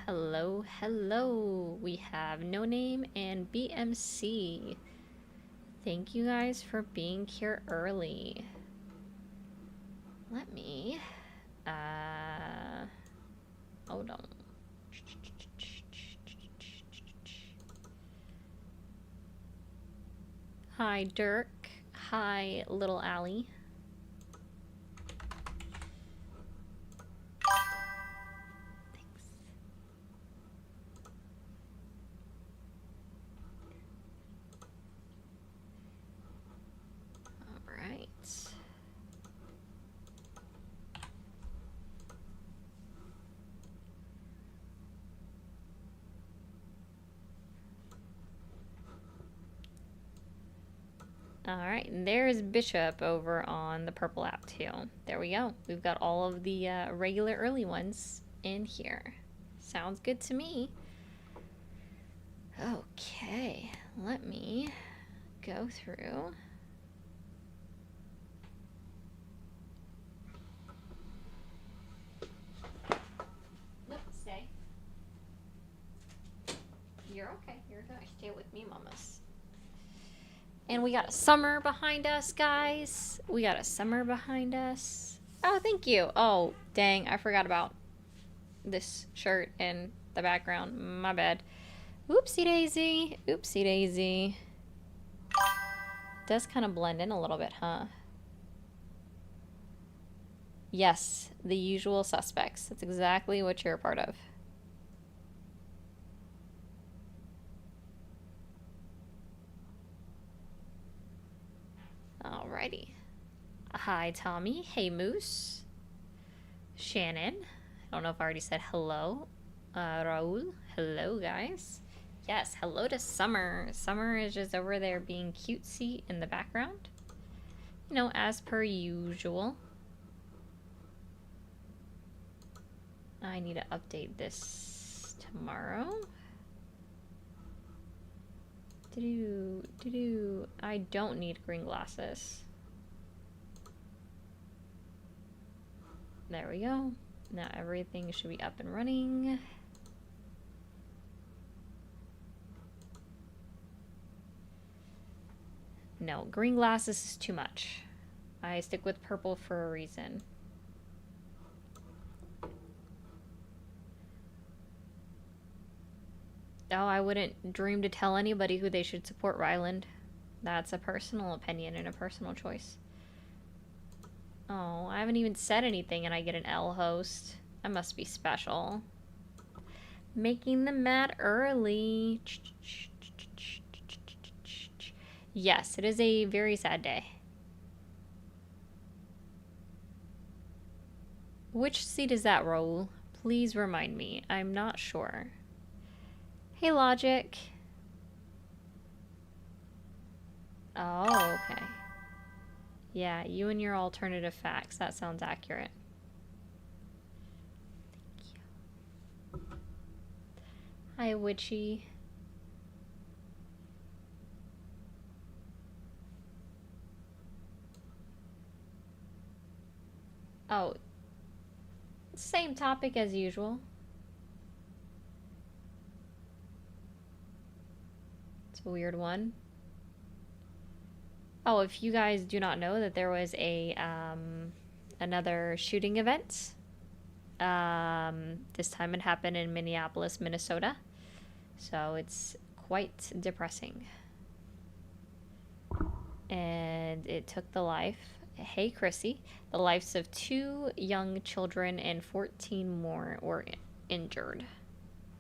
Hello, hello. We have No Name and BMC. Thank you guys for being here early. Let me, hold on. Hi, Dirk. Hi, little Allie. Thanks. All right. Alright, and there's Bishop over on the purple app too. There we go. We've got all of the regular early ones in here. Sounds good to me. Okay, let me go through. Nope, stay. You're okay. You're good. Stay with me, mamas. And we got a summer behind us, guys. We got a summer behind us. Oh, thank you. Oh, dang. I forgot about this shirt in the background. My bad. Oopsie daisy. Oopsie daisy. Does kind of blend in a little bit, huh? Yes, the usual suspects. That's exactly what you're a part of. Alrighty. Hi, Tommy. Hey, Moose. Shannon. I don't know if I already said hello. Raul. Hello, guys. Yes, hello to Summer. Summer is just over there being cutesy in the background. You know, as per usual. I need to update this tomorrow. I don't need green glasses. There we go. Now everything should be up and running. No, green glasses is too much. I stick with purple for a reason. Oh, I wouldn't dream to tell anybody who they should support, Ryland. That's a personal opinion and a personal choice. Oh, I haven't even said anything and I get an L host. I must be special. Making them mad early. Yes, it is a very sad day. Which seat is that, Raul? Please remind me. I'm not sure. Hey, Logic. Oh, okay. Yeah, you and your alternative facts. That sounds accurate. Thank you. Hi, Witchy. Oh, same topic as usual. It's a weird one. Oh, if you guys do not know that there was a another shooting event. This time it happened in Minneapolis, Minnesota. So it's quite depressing. And it took the life, hey Chrissy, the lives of 2 young children and 14 more were injured.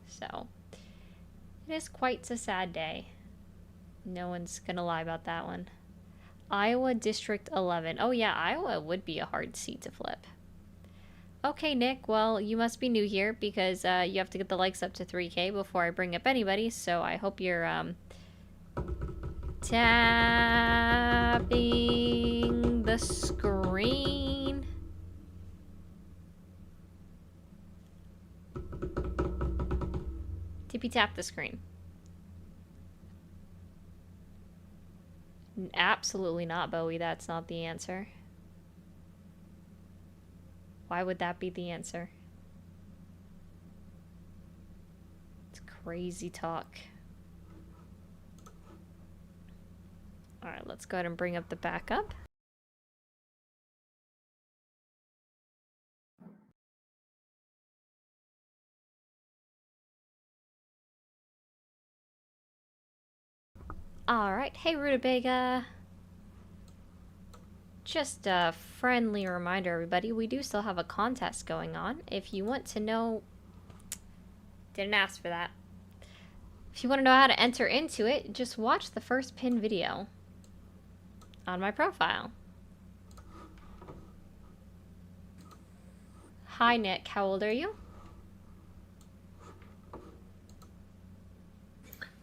So it is quite a sad day. No one's gonna lie about that one. Iowa District 11. Oh yeah, Iowa would be a hard seat to flip. Okay, Nick, well, you must be new here because you have to get the likes up to 3K before I bring up anybody, so I hope you're tapping the screen. Tippy tap the screen. Absolutely not, Bowie. That's not the answer. Why would that be the answer? It's crazy talk. Alright, let's go ahead and bring up the backup. Alright, hey Rutabaga. Just a friendly reminder, everybody, we do still have a contest going on. If you want to know... Didn't ask for that. If you want to know how to enter into it, just watch the first pin video on my profile. Hi Nick, how old are you?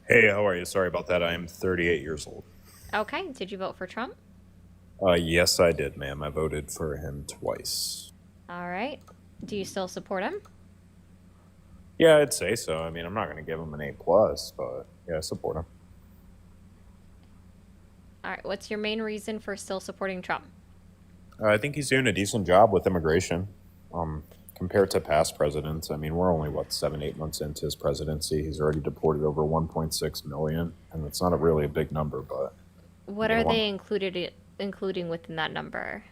Hey, how are you? Sorry about that. I am 38 years old. Okay, did you vote for Trump? Yes, I did, ma'am. I voted for him twice. Alright. Do you still support him? Yeah, I'd say so. I mean, I'm not going to give him an A+, but yeah, I support him. Alright, what's your main reason for still supporting Trump? I think he's doing a decent job with immigration. Compared to past presidents, I mean, we're only, 7, 8 months into his presidency. He's already deported over 1.6 million, and it's not really a big number, but... What are they including within that number?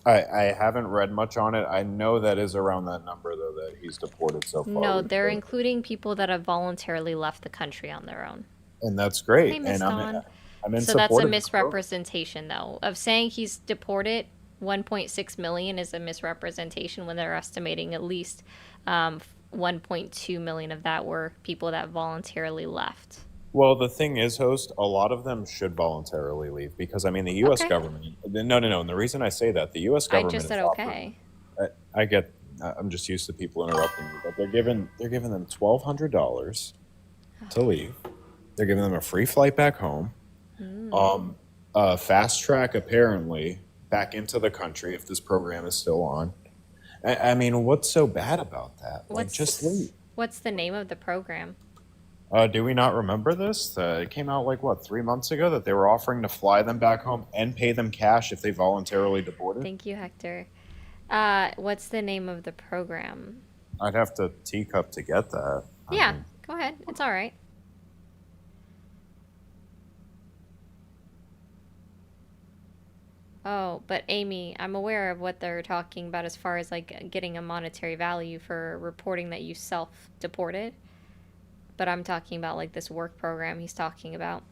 I haven't read much on it. I know that is around that number, though, that he's deported so far. No, they're including people that have voluntarily left the country on their own. And that's great. Hey, Miss Dawn. I'm in So support that's a of misrepresentation, though. Of saying he's deported, 1.6 million is a misrepresentation when they're estimating at least 1.2 million of that were people that voluntarily left. Well, the thing is, host, a lot of them should voluntarily leave because, I mean, the U.S. Okay. government... No. And the reason I say that, the U.S. I government... just said okay. I'm just used to people interrupting me, but they're giving them $1,200 to leave. They're giving them a free flight back home. Fast track, apparently, back into the country if this program is still on. I mean, what's so bad about that? Just leave. What's the name of the program? Do we not remember this? It came out 3 months ago that they were offering to fly them back home and pay them cash if they voluntarily deported? Thank you, Hector. What's the name of the program? I'd have to teacup to get that. Yeah, go ahead. It's all right. Oh, but Amy, I'm aware of what they're talking about as far as getting a monetary value for reporting that you self-deported. But I'm talking about this work program he's talking about.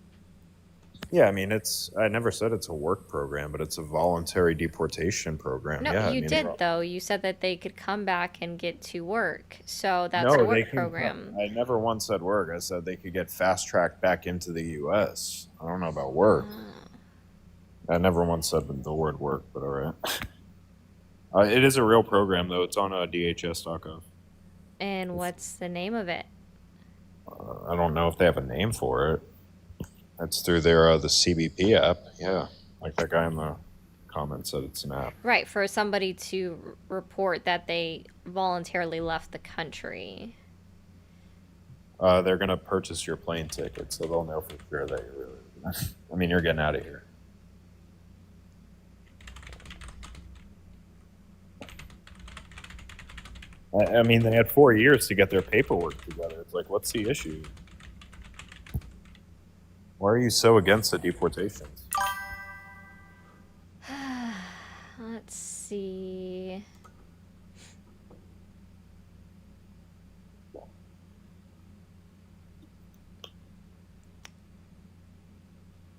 Yeah, I mean, I never said it's a work program, but it's a voluntary deportation program. No, yeah, you did, though. You said that they could come back and get to work. So that's a work program. I never once said work. I said they could get fast-tracked back into the U.S. I don't know about work. I never once said the word work, but all right. It is a real program, though. It's on DHS.gov. And what's the name of it? I don't know if they have a name for it. It's through their the CBP app. Yeah, like that guy in the comments said it's an app. Right, for somebody to report that they voluntarily left the country. They're going to purchase your plane ticket, so they'll know for sure that you're really... I mean, you're getting out of here. I mean, they had 4 years to get their paperwork together. It's what's the issue? Why are you so against the deportations? Let's see.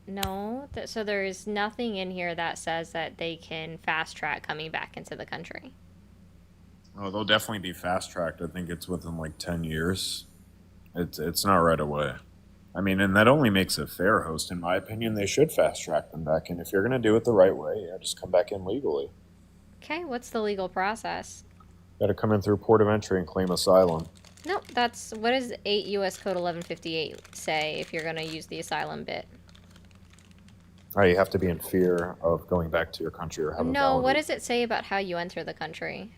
No, so there's nothing in here that says that they can fast track coming back into the country. Oh, they'll definitely be fast-tracked. I think it's within 10 years. It's not right away. I mean, and that only makes it fair, host. In my opinion, they should fast-track them back in. If you're going to do it the right way, yeah, just come back in legally. Okay, what's the legal process? Got to come in through port of entry and claim asylum. Nope, what does 8 U.S. Code 1158 say if you're going to use the asylum bit? You have to be in fear of going back to your country or have a valid... what does it say about how you enter the country?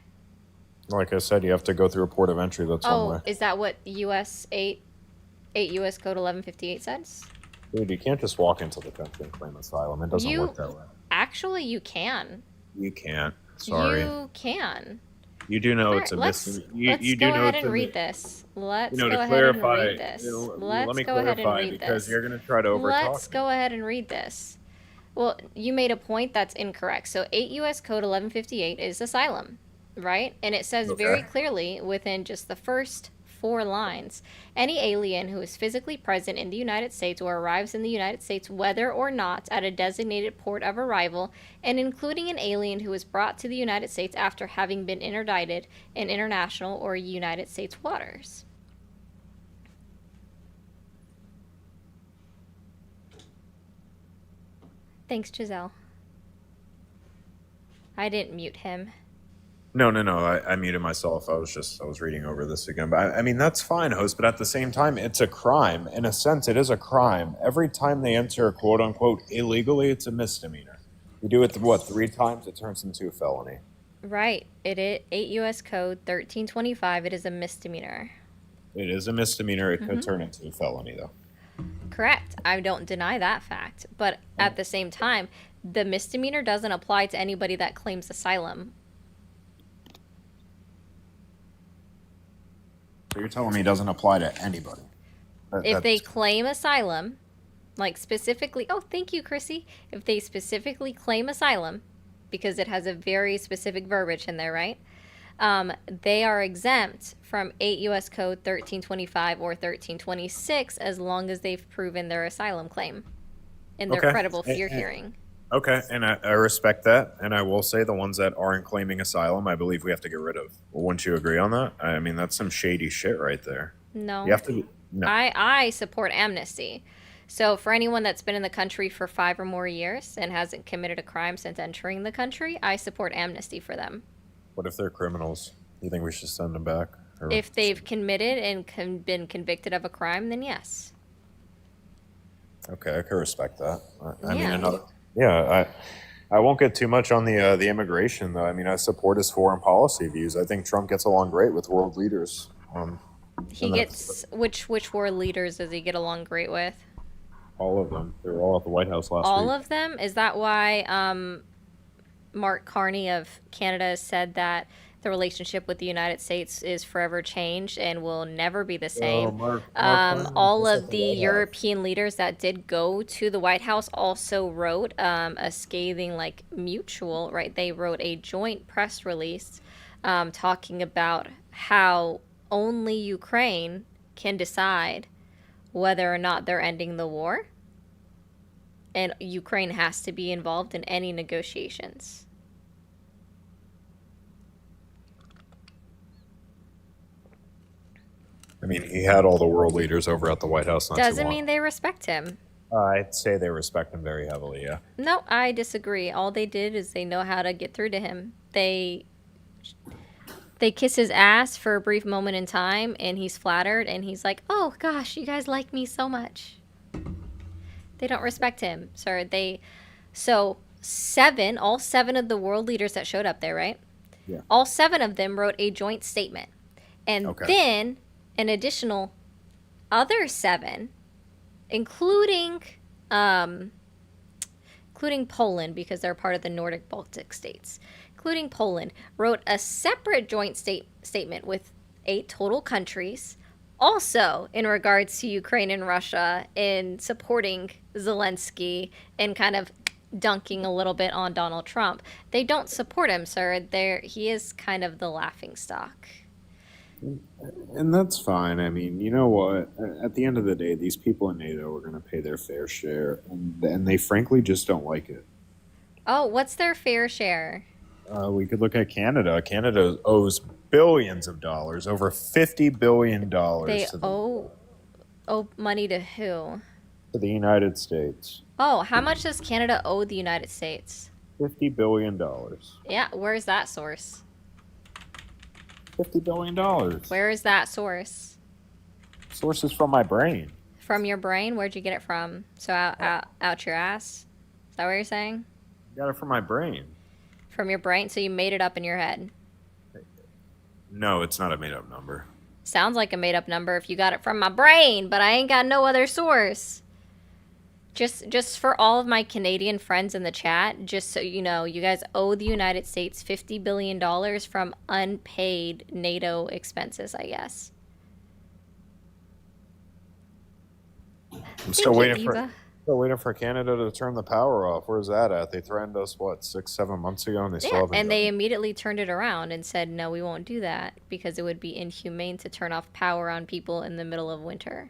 Like I said, you have to go through a port of entry. That's one way. Is that what U.S. 8 U.S. Code 1158 says? Dude, you can't just walk into the country and claim asylum. It doesn't work You that way. actually you can. You can't. Sorry. You can. You do know All it's right, a misdemeanor. let's You do go know ahead it's and a read this. Let's to go ahead and clarify. read this. Let Let's me go ahead and clarify read because this. you're gonna try to overtalk Let's me. go ahead and read this. Well, you made a point that's incorrect. So 8 U.S. Code 1158 is asylum, right? And it says very Okay. clearly within just the first 4 lines, any alien who is physically present in the United States or arrives in the United States, whether or not at a designated port of arrival, and including an alien who is brought to the United States after having been interdicted in international or United States waters. Thanks, Giselle. I didn't mute him. No. I muted myself. I was reading over this again. But I mean, that's fine, host. But at the same time, it's a crime. In a sense, it is a crime. Every time they enter quote unquote illegally, it's a misdemeanor. You do it what 3 times, it turns into a felony. Right. It is 8 U.S. Code 1325. It is a misdemeanor. It is a misdemeanor. It could turn into a felony, though. Correct. I don't deny that fact. But at the same time, the misdemeanor doesn't apply to anybody that claims asylum. So you're telling me it doesn't apply to anybody? If they claim asylum, like specifically, oh, thank you, Chrissy. If they specifically claim asylum, because it has a very specific verbiage in there, right? They are exempt from 8 U.S. Code 1325 or 1326 as long as they've proven their asylum claim in their credible fear hearing. Okay, and I respect that, and I will say the ones that aren't claiming asylum, I believe we have to get rid of. Well, wouldn't you agree on that? I mean, that's some shady shit right there. No. You have to. No. I support amnesty. So for anyone that's been in the country for 5 or more years and hasn't committed a crime since entering the country, I support amnesty for them. What if they're criminals? You think we should send them back? Or... If they've committed and been convicted of a crime, then yes. Okay, I can respect that. I Yeah. mean, another. Yeah, I won't get too much on the immigration though. I mean, I support his foreign policy views. I think Trump gets along great with world leaders. He gets which world leaders does he get along great with? All of them. They were all at the White House last week. All of them? Is that why Mark Carney of Canada said that the relationship with the United States is forever changed and will never be the same? All of the European leaders that did go to the White House also wrote a scathing, like, mutual, right? They wrote a joint press release talking about how only Ukraine can decide whether or not they're ending the war, and Ukraine has to be involved in any negotiations. I mean, he had all the world leaders over at the White House. Doesn't mean they respect him. I'd say they respect him very heavily, yeah. No, I disagree. All they did is they know how to get through to him. They kiss his ass for a brief moment in time, and he's flattered, and he's like, oh gosh, you guys like me so much. They don't respect him, sir. All 7 of the world leaders that showed up there, right? Yeah. All 7 of them wrote a joint statement. And then an additional other 7, including Poland, because they're part of the Nordic Baltic states, including Poland, wrote a separate joint statement with 8 total countries, also in regards to Ukraine and Russia, in supporting Zelensky and kind of dunking a little bit on Donald Trump. They don't support him, sir. He is kind of the laughingstock. And that's fine. I mean, you know what? At the end of the day, these people in NATO are going to pay their fair share, and they frankly just don't like it. Oh, what's their fair share? We could look at Canada. Canada owes billions of dollars, over $50 billion. They owe money to who? To the United States. Oh, how much does Canada owe the United States? $50 billion. Yeah, where's that source? $50 billion. Where is that source? Sources from my brain. From your brain? Where'd you get it from? So out your ass? Is that what you're saying? Got it from my brain. From your brain? So you made it up in your head? No, it's not a made-up number. Sounds like a made-up number if you got it from my brain, but I ain't got no other source. Just for all of my Canadian friends in the chat, just so you know, you guys owe the United States $50 billion from unpaid NATO expenses, I guess. I'm Thank you, Eva. still waiting for Canada to turn the power off. Where's that at? They threatened us what 6-7 months ago, and they still Yeah, haven't and done they it. immediately turned it around and said, no, we won't do that because it would be inhumane to turn off power on people in the middle of winter.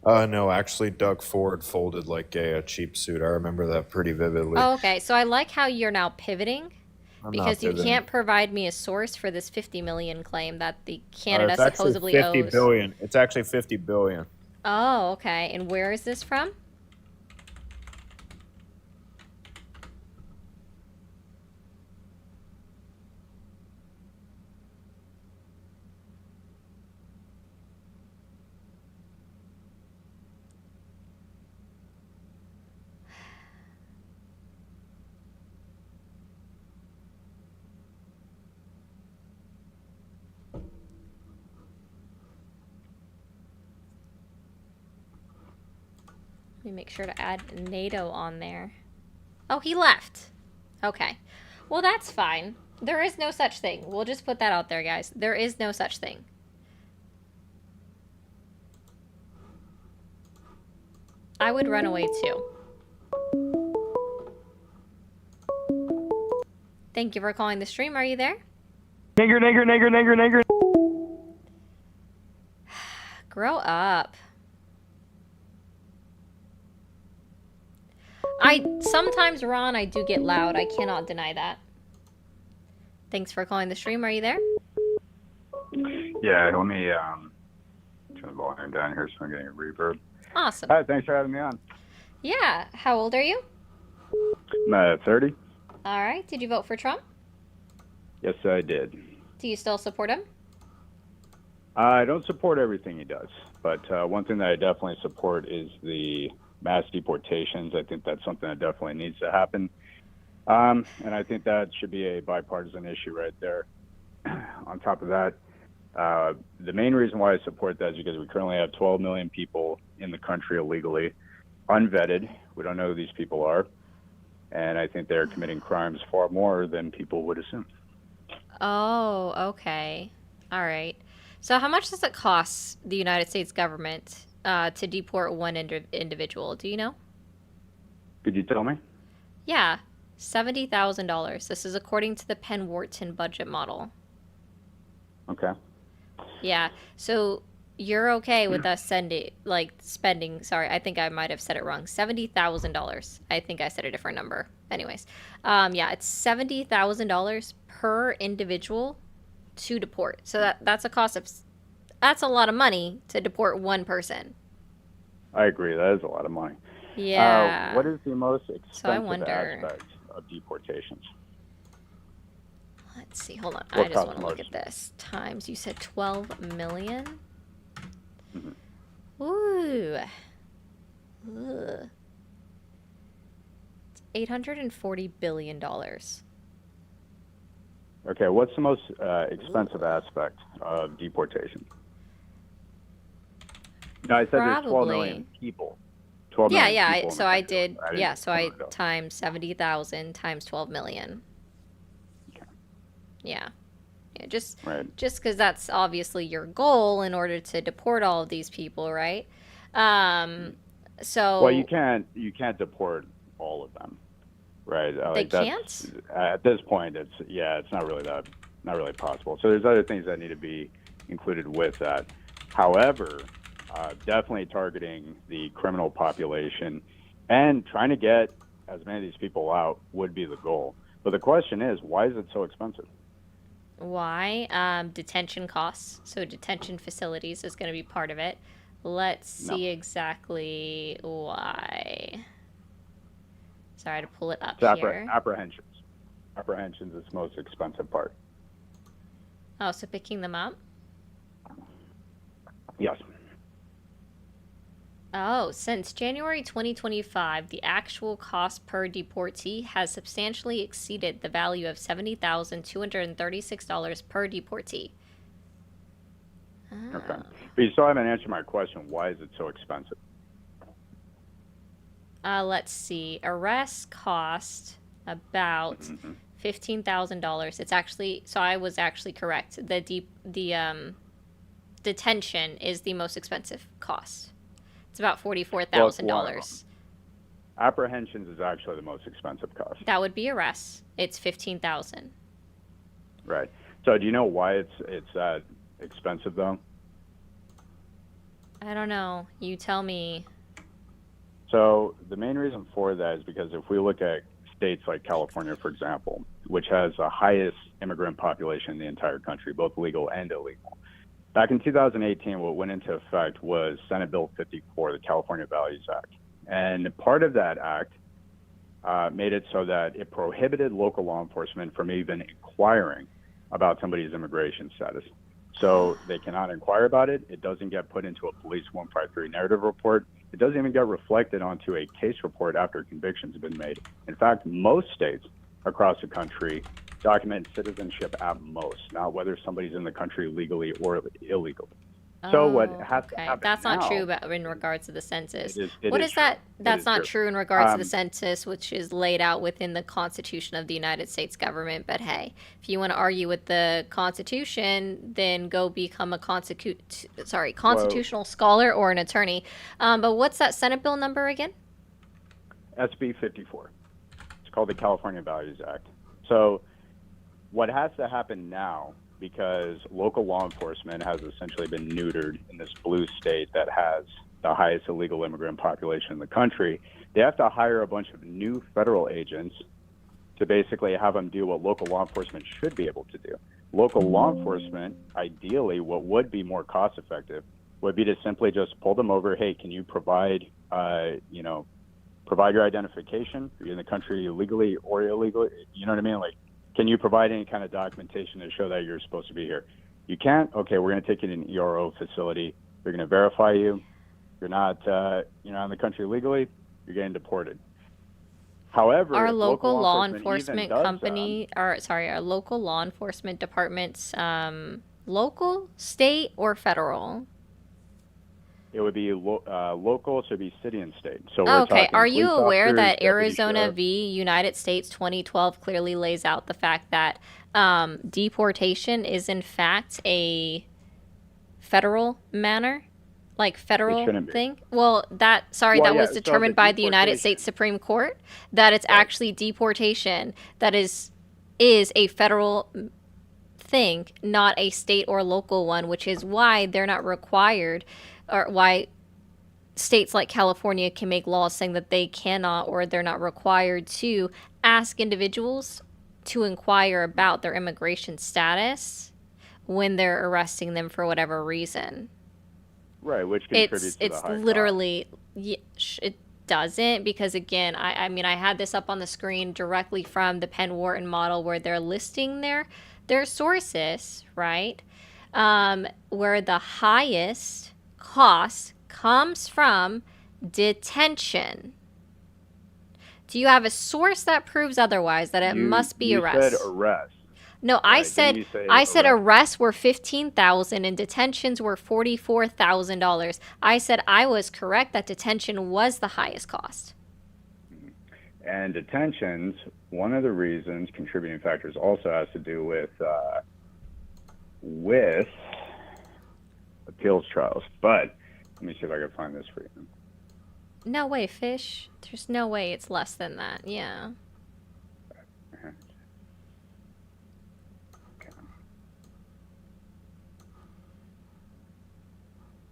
No, actually, Doug Ford folded like a cheap suit. I remember that pretty vividly. Oh, okay. So I like how you're now pivoting I'm not because you pivoting. can't provide me a source for this 50 million claim that the Canada It's actually supposedly 50 owes. billion. It's actually 50 billion. Oh, okay. And where is this from? Let me make sure to add NATO on there. Oh, he left. Okay. Well, that's fine. There is no such thing. We'll just put that out there, guys. There is no such thing. I would run away too. Thank you for calling the stream. Are you there? Nigger, nigger, nigger, nigger, nigger. Grow up. Sometimes, Ron, I do get loud. I cannot deny that. Thanks for calling the stream. Are you there? Yeah, let me turn the volume down here so I'm getting a reverb. Awesome. Hi, thanks for having me on. Yeah. How old are you? I'm 30. All right. Did you vote for Trump? Yes, I did. Do you still support him? I don't support everything he does, but one thing that I definitely support is the mass deportations. I think that's something that definitely needs to happen. And I think that should be a bipartisan issue right there. On top of that, the main reason why I support that is because we currently have 12 million people in the country illegally, unvetted. We don't know who these people are. And I think they're committing crimes far more than people would assume. Oh, okay. All right. So how much does it cost the United States government to deport one individual? Do you know? Could you tell me? Yeah, $70,000. This is according to the Penn Wharton budget model. Okay. Yeah. So you're okay with us spending, sorry, I think I might have said it wrong. $70,000. I think I said a different number. Anyways. Yeah, it's $70,000 per individual to deport. So that's a lot of money to deport one person. I agree. That is a lot of money. Yeah. What is the most expensive wonder- aspect of deportations? Let's see. Hold on. What I just costs want to look most? at this. Times, you said 12 million? Mhm. Ooh. Ugh. It's $840 billion. Okay, what's the most expensive aspect of deportation? No, I said there's 12 million Probably. people. 12 Yeah, million yeah. people in the So I country. did. didn't Yeah, so I count it up. times 70,000 times 12 million. Okay. Yeah. Yeah, just Right. because that's obviously your goal in order to deport all of these people, right? So Well, you can't deport all of them, right? They that's- can't? At this point, it's not really possible. So there's other things that need to be included with that. However, definitely targeting the criminal population and trying to get as many of these people out would be the goal. But the question is, why is it so expensive? Why? Detention costs. So detention facilities is going to be part of it. Let's see exactly why. Sorry to pull it up It's here. apprehensions. Apprehensions is the most expensive part. Oh, so picking them up? Yes. Oh, since January 2025, the actual cost per deportee has substantially exceeded the value of $70,236 per deportee. Okay. But you still haven't answered my question. Why is it so expensive? Let's see. Arrests cost about $15,000. It's actually, so I was actually correct. Detention is the most expensive cost. It's about $44,000. Apprehensions is actually the most expensive cost. That would be arrests. It's $15,000. Right. So do you know why it's that expensive though? I don't know. You tell me. So the main reason for that is because if we look at states like California, for example, which has the highest immigrant population in the entire country, both legal and illegal. Back in 2018, what went into effect was Senate Bill 54, the California Values Act. And part of that act made it so that it prohibited local law enforcement from even inquiring about somebody's immigration status. So they cannot inquire about it. It doesn't get put into a police 153 narrative report. It doesn't even get reflected onto a case report after convictions have been made. In fact, most states across the country document citizenship at most, not whether somebody's in the country legally or illegally. So what has to happen That's now, not true in regards to the census. it What is is that? true. It That's is not true. true in regards to the census, which is laid out within the Constitution of the United States government. But hey, if you want to argue with the Constitution, then go become a constitutional scholar or an attorney. But what's that Senate bill number again? SB 54. It's called the California Values Act. So what has to happen now, because local law enforcement has essentially been neutered in this blue state that has the highest illegal immigrant population in the country, they have to hire a bunch of new federal agents to basically have them do what local law enforcement should be able to do. Local law enforcement, ideally, what would be more cost effective would be to simply just pull them over. Hey, can you provide your identification? Are you in the country legally or illegally? You know what I mean? Like, can you provide any kind of documentation to show that you're supposed to be here? You can't? Okay, we're going to take you to an ERO facility. They're going to verify you. You're not in the country legally. You're getting deported. However, Our if local law even enforcement does company, our local law enforcement departments, local, state, or federal? it would be local, so it'd be city and state. So Oh, we're okay. talking Are you police aware officers, that deputy Arizona sheriff. v. United States 2012 clearly lays out the fact that deportation is in fact a federal manner? Like federal shouldn't be. thing? Well, that was So determined the by the United deportation- States Supreme Court that it's Right. actually deportation that is a federal thing, not a state or local one, which is why they're not required, or why states like California can make laws saying that they cannot or they're not required to ask individuals to inquire about their immigration status when they're arresting them for whatever reason. Right, which contributes to the It's high literally it doesn't, because again, I mean, I had this up on the screen directly from the Penn Wharton model where they're listing their sources, right? Where the highest cost comes from detention. Do you have a source that proves otherwise, that it must be you arrest? said arrest. No, Right, I didn't said you say arrests were $15,000 and detentions were $44,000. I said I was correct that detention was the highest cost. And detentions, one of the reasons, contributing factors, also has to do with appeals trials. But let me see if I can find this for you. No way, Fish. There's no way it's less than that. Yeah.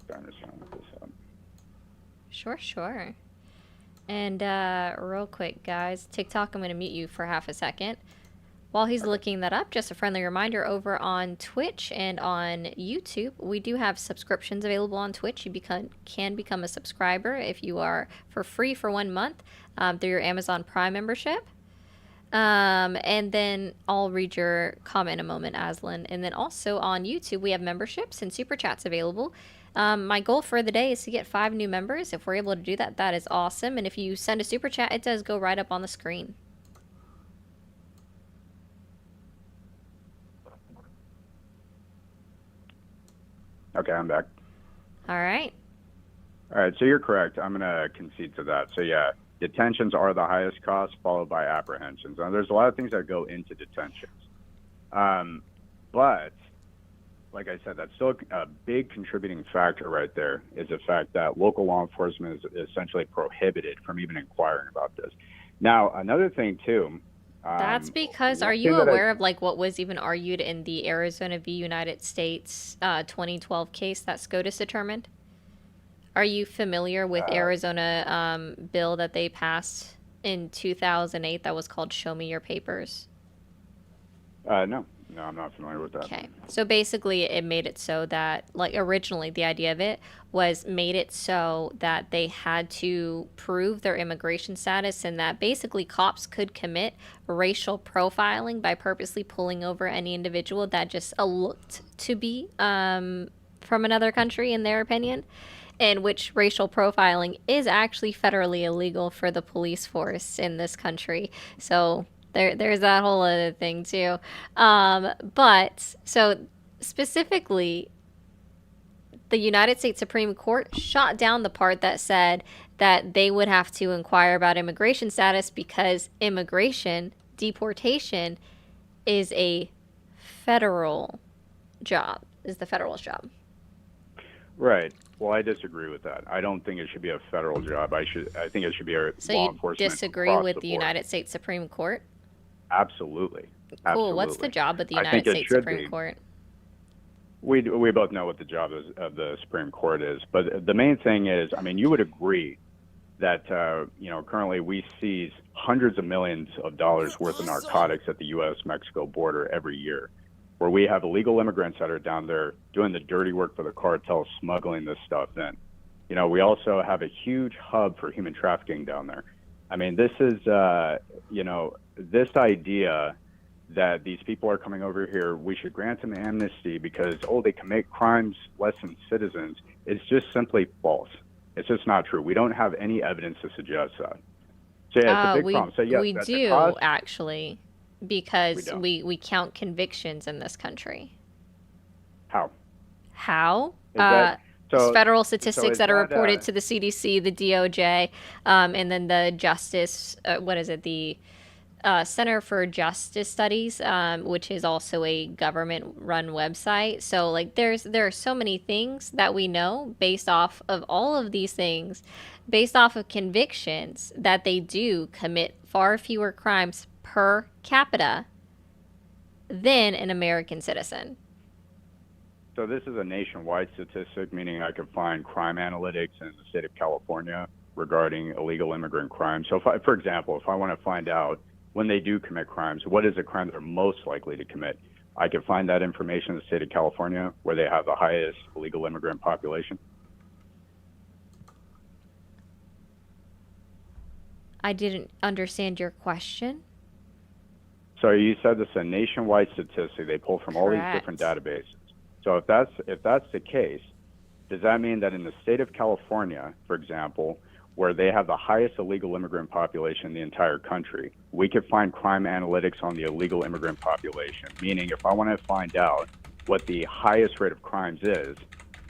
Trying to look this up. Sure. And real quick, guys, TikTok, I'm going to mute you for half a second. While he's looking that up, just a friendly reminder, over on Twitch and on YouTube, we do have subscriptions available on Twitch. You can become a subscriber if you are for free for 1 month through your Amazon Prime membership. And then I'll read your comment in a moment, Aslan. And then also on YouTube, we have memberships and super chats available. My goal for the day is to get 5 new members. If we're able to do that, that is awesome. And if you send a super chat, it does go right up on the screen. Okay, I'm back. All right. All right, so you're correct. I'm going to concede to that. So, yeah, Detentions are the highest cost, followed by apprehensions. Now, there's a lot of things that go into detentions. But like I said, that's still a big contributing factor right there, is the fact that local law enforcement is essentially prohibited from even inquiring about this. Now, another thing too. That's because, one are you thing that aware of like what was even argued in the Arizona v. United States 2012 case that SCOTUS determined? Are you familiar with Arizona bill that they passed in 2008 that was called Show Me Your Papers? No, I'm not familiar with that. Okay. So basically it made it so that, like, originally the idea of it was made it so that they had to prove their immigration status, and that basically cops could commit racial profiling by purposely pulling over any individual that just looked to be from another country in their opinion, and which racial profiling is actually federally illegal for the police force in this country. So there's that whole other thing too. But so specifically, the United States Supreme Court shot down the part that said that they would have to inquire about immigration status because deportation, is a federal job, is the federal's job. Right. Well, I disagree with that. I don't think it should be a federal job. I think it should be a So law you enforcement. disagree with the United States Supreme Court? Absolutely. Cool. Absolutely. What's the job of the I United think it States should Supreme be. Court? We both know what the job of the Supreme Court is, but the main thing is, I mean, you would agree that currently we seize hundreds of millions of dollars worth of narcotics at the U.S.-Mexico border every year, where we have illegal immigrants that are down there doing the dirty work for the cartel, smuggling this stuff in. You know, we also have a huge hub for human trafficking down there. I mean, this is, this idea that these people are coming over here, we should grant them amnesty because, they commit crimes less than citizens. It's just simply false. It's just not true. We don't have any evidence to suggest that. So yeah, it's a big problem. So yes, we that's do cost. actually, because don't. we count convictions in this country. How? How? Is that, so, federal statistics is that are that, reported to the CDC, the DOJ, and then the Justice, the Center for Justice Studies, which is also a government-run website. So, like, there are so many things that we know based off of all of these things, based off of convictions, that they do commit far fewer crimes per capita than an American citizen. So this is a nationwide statistic, meaning I could find crime analytics in the state of California regarding illegal immigrant crime. So, for example, if I want to find out when they do commit crimes, what is the crime they're most likely to commit, I could find that information in the state of California, where they have the highest illegal immigrant population. I didn't understand your question. So you said this is a nationwide statistic they pull from all these Correct. different databases. So if that's the case, does that mean that in the state of California, for example, where they have the highest illegal immigrant population in the entire country, we could find crime analytics on the illegal immigrant population? Meaning, if I want to find out what the highest rate of crimes is,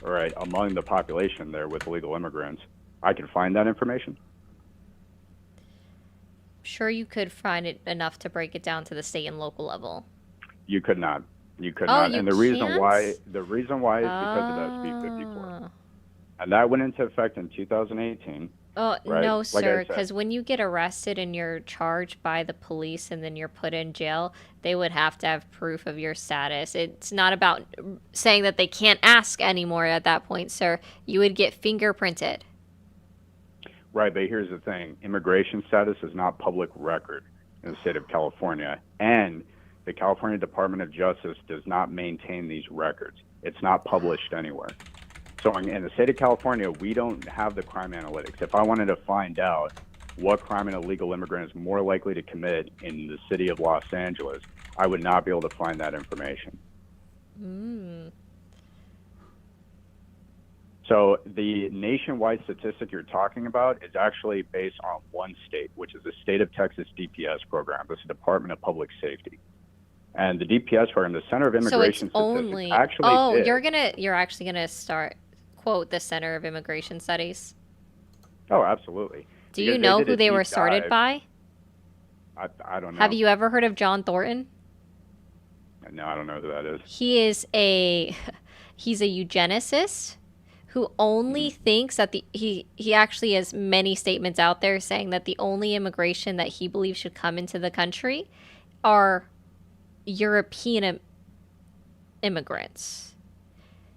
all right, among the population there with illegal immigrants, I can find that information? Sure, you could find it enough to break it down to the state and local level. You could not. You could Oh, not. you And the reason can't? why is because of SB 54. And that went into effect in 2018. Oh, Right. no, Like I sir, said. because when you get arrested and you're charged by the police and then you're put in jail, they would have to have proof of your status. It's not about saying that they can't ask anymore at that point, sir. You would get fingerprinted. Right, but here's the thing. Immigration status is not public record in the state of California, and the California Department of Justice does not maintain these records. It's not published anywhere. So in the state of California, we don't have the crime analytics. If I wanted to find out what crime an illegal immigrant is more likely to commit in the city of Los Angeles, I would not be able to find that information. So the nationwide statistic you're talking about is actually based on one state, which is the state of Texas DPS program. This is the Department of Public Safety. And the DPS program, the Center of So Immigration it's Statistics, only actually did. you're actually gonna start quote the Center of Immigration Studies. Oh, absolutely. Do you Because know did who a they were deep started dive. by? I don't know. Have you ever heard of John Thornton? No, I don't know who that is. He is a he's a eugenicist who only thinks that he actually has many statements out there saying that the only immigration that he believes should come into the country are European immigrants.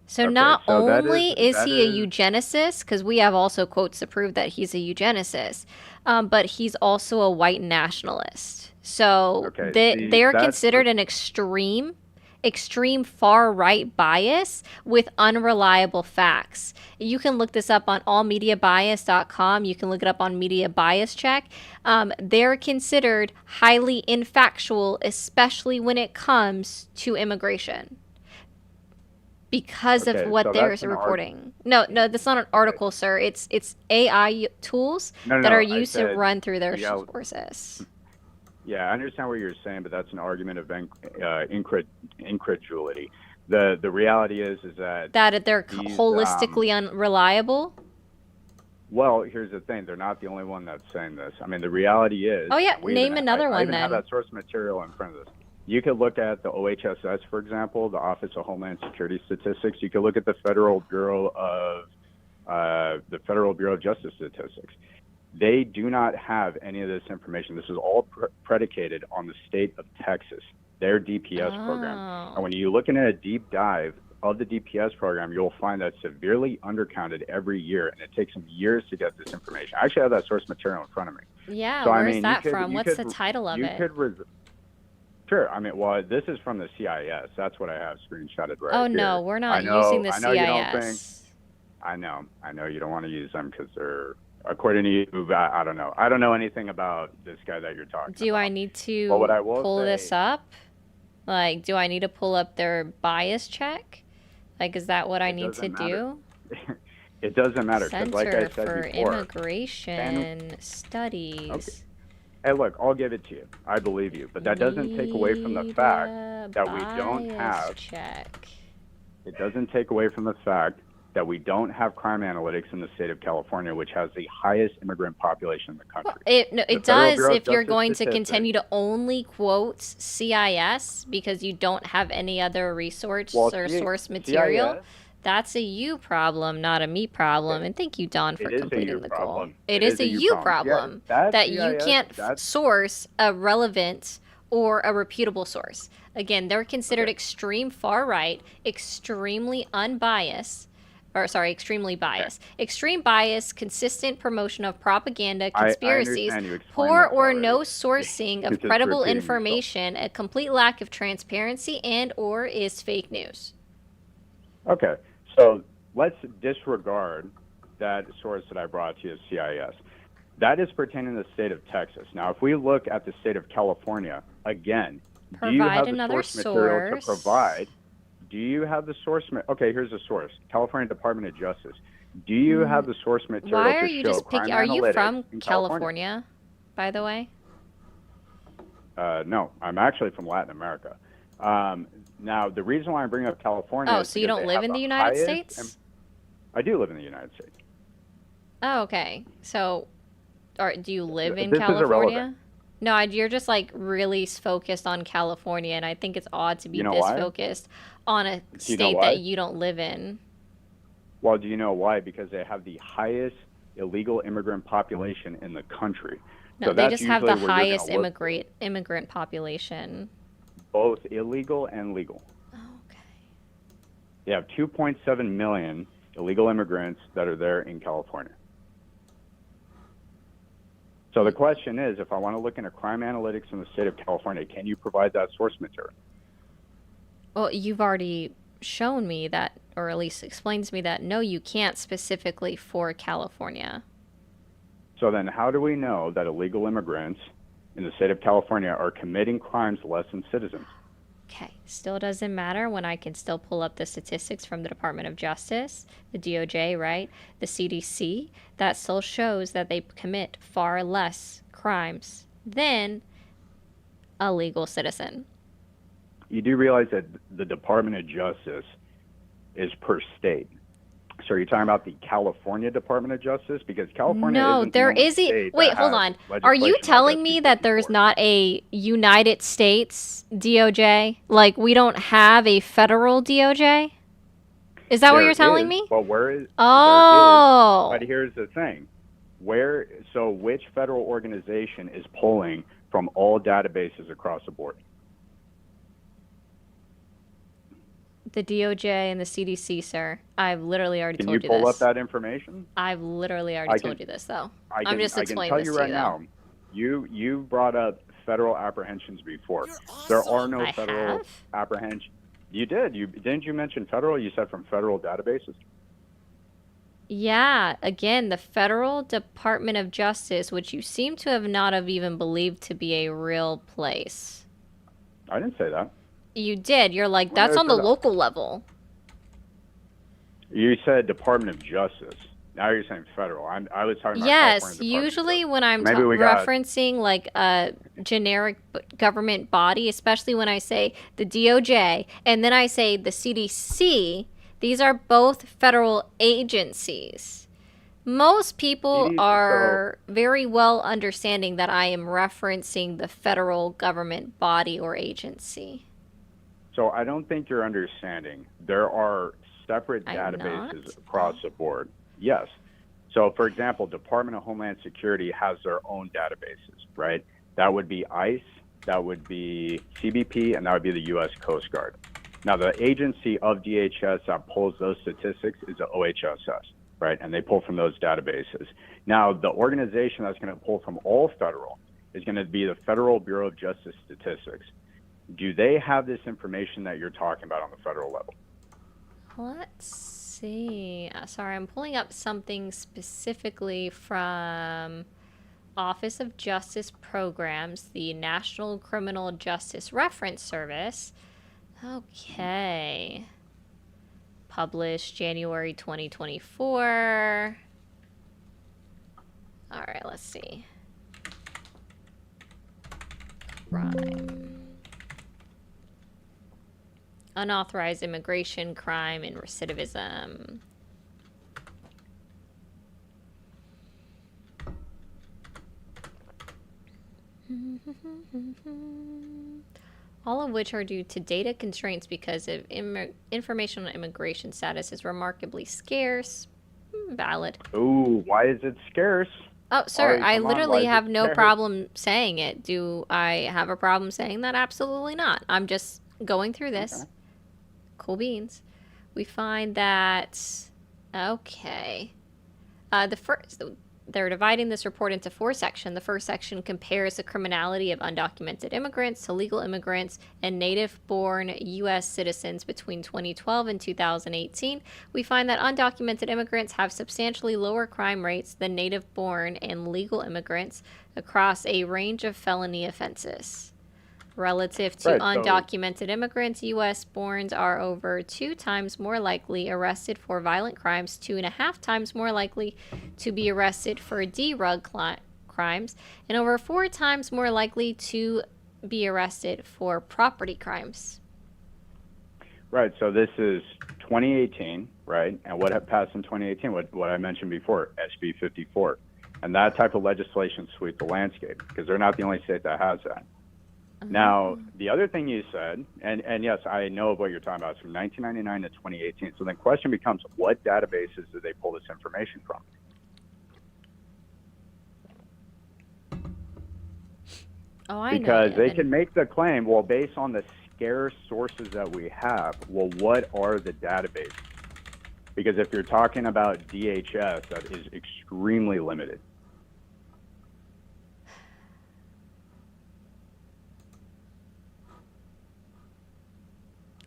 So Okay, not so only is that he a is eugenicist, because we have also quotes to prove that he's a eugenicist, but he's also a white nationalist. So okay. See, they're that's considered an extreme far right bias with unreliable facts. You can look this up on allmediabias.com. You can look it up on Media Bias Check. They're considered highly infactual, especially when it comes to immigration because of okay. what So they're that's an reporting. No, that's not an article, sir. It's AI tools no, that no. are I used to said run through their yeah, sources. yeah. I understand what you're saying, but that's an argument of incredulity. The reality is that That they're these holistically unreliable. well, here's the thing. They're not the only one that's saying this. I mean, the reality is. Oh yeah, we name even, another I one even have then. that source material in front of us. You could look at the OHSS, for example, the Office of Homeland Security Statistics. You could look at the Federal Bureau of Justice Statistics. They do not have any of this information. This is all predicated on the state of Texas, their DPS program. And when you look into a deep dive of the DPS program, you'll find that severely undercounted every year, and it takes them years to get this information. I actually have that source material in front of me. Yeah, So, I where's mean, that from? What's the title of it? Sure. I mean, well, this is from the CIS. That's what I have screenshotted right Oh here. no, we're not I know, using the I know you don't think. CIS. I know you don't want to use them because they're, according to you, I don't know. I don't know anything about this guy that you're talking Do about. I need to But what I will pull say, this up? Like, do I need to pull up their bias check? Like, is that what I It need to doesn't matter. do? It doesn't matter because, like I Center said for before, Immigration Studies. Okay. Hey, look, I'll give it to you. I believe you, but that doesn't take away from the fact that we don't have. Check. It doesn't take away from the fact that we don't have crime analytics in the state of California, which has the highest immigrant population in the country. Well, it The Federal does Bureau of if you're Justice going to Statistics- continue to only quote CIS because you don't have any other resource Well, or source material. CIS, That's a you problem, not a me problem. Okay. And thank you, Don, for It is a completing you the problem. goal. It is a you problem Yeah, that you CIS, can't that's- source a relevant or a reputable source. Again, they're considered Okay. extreme far right, extremely unbiased. Or sorry, extremely biased. Extreme bias, consistent promotion of propaganda, I conspiracies, understand you explained poor this or already. no sourcing You're of just credible repeating yourself. information, a complete lack of transparency, and or is fake news. Okay, so let's disregard that source that I brought to you, CIS. That is pertaining to the state of Texas. Now, if we look at the state of California, again, do you Provide have the another source material to source. provide? Do you have the source? Okay, here's the source: California Department of Justice. Do you have the source material Why to are you show just crime picking? Are you analytics from in California, by the way? No, I'm actually from Latin America. Now, the reason why I'm bringing up California Oh, is so you because don't they live have in the the United highest States? I do live in the United States. Oh, okay. So, do you live in This is California? irrelevant. No, you're just like really focused on California, and I think it's odd to be You know this why? focused on a you know state why? that you don't live in. Well, do you know why? Because they have the highest illegal immigrant population in the country. No, So they that's just have the usually where you're highest gonna look immigrant population. both illegal and legal. Okay. They have 2.7 million illegal immigrants that are there in California. So the question is, if I want to look into crime analytics in the state of California, can you provide that source material? Well, you've already shown me that, or at least explained to me that no, you can't specifically for California. So then how do we know that illegal immigrants in the state of California are committing crimes less than citizens? Okay, still doesn't matter when I can still pull up the statistics from the Department of Justice, the DOJ, right? The CDC. That still shows that they commit far less crimes than a legal citizen. You do realize that the Department of Justice is per state. So are you talking about the California Department of Justice? Because California No, isn't the there only isn't. state Wait, that hold has on. Are you legislation like telling SB me that there's 54. not a United States DOJ? Like, we don't have a federal DOJ? Is that what There you're telling is, me? but where is there is? Oh. But here's the thing: which federal organization is pulling from all databases across the board? The DOJ and the CDC, sir. I've literally already Can told you you pull up this. that information? I've literally already told you this, though. I'm just I can explaining tell this you to right you, now. though. You brought up federal apprehensions before. There are no I federal have? apprehensions. You did. Didn't you mention federal? You said from federal databases. Yeah, again, the Federal Department of Justice, which you seem to have not have even believed to be a real place. I didn't say that. You did. You're like, When that's did I on the say that? local level. You said Department of Justice. Now you're saying federal. I was talking about Yes, California Department of usually Justice. when I'm Maybe we got referencing like a generic government body, especially when I say the DOJ and then I say the CDC, these are both federal agencies. Most people CDC, are very well understanding that I am referencing the federal government body or agency. So I don't think you're understanding. There are separate I'm databases not? across the board. Yes. So, for example, Department of Homeland Security has their own databases, right? That would be ICE, that would be CBP, and that would be the U.S. Coast Guard. Now, the agency of DHS that pulls those statistics is the OHSS, right? And they pull from those databases. Now, the organization that's going to pull from all federal is going to be the Federal Bureau of Justice Statistics. Do they have this information that you're talking about on the federal level? Let's see. Sorry, I'm pulling up something specifically from Office of Justice Programs, the National Criminal Justice Reference Service. Okay. Published January 2024. All right, let's see. Crime. Unauthorized immigration, crime, and recidivism. All of which are due to data constraints because of information on immigration status is remarkably scarce. Valid. Ooh, why is it scarce? Oh, sir, Ari, I come on, why literally is it have no scarce? problem saying it. Do I have a problem saying that? Absolutely not. I'm just going through this. Okay. Cool beans. We find that, okay. They're dividing this report into 4 sections. The first section compares the criminality of undocumented immigrants to legal immigrants and native-born U.S. citizens between 2012 and 2018. We find that undocumented immigrants have substantially lower crime rates than native-born and legal immigrants across a range of felony offenses. Relative to Right, so- undocumented immigrants, U.S. borns are over 2 times more likely arrested for violent crimes, 2.5 times more likely to be arrested for drug crimes, and over 4 times more likely to be arrested for property crimes. Right. So this is 2018, right? And what had passed in 2018, what I mentioned before, SB 54. And that type of legislation sweeps the landscape because they're not the only state that has that. Now, the other thing you said, and yes, I know what you're talking about, it's from 1999 to 2018. So the question becomes, what databases do they pull this information from? Oh, I know. Because they Evan. can make the claim, well, based on the scarce sources that we have, well, what are the databases? Because if you're talking about DHS, that is extremely limited.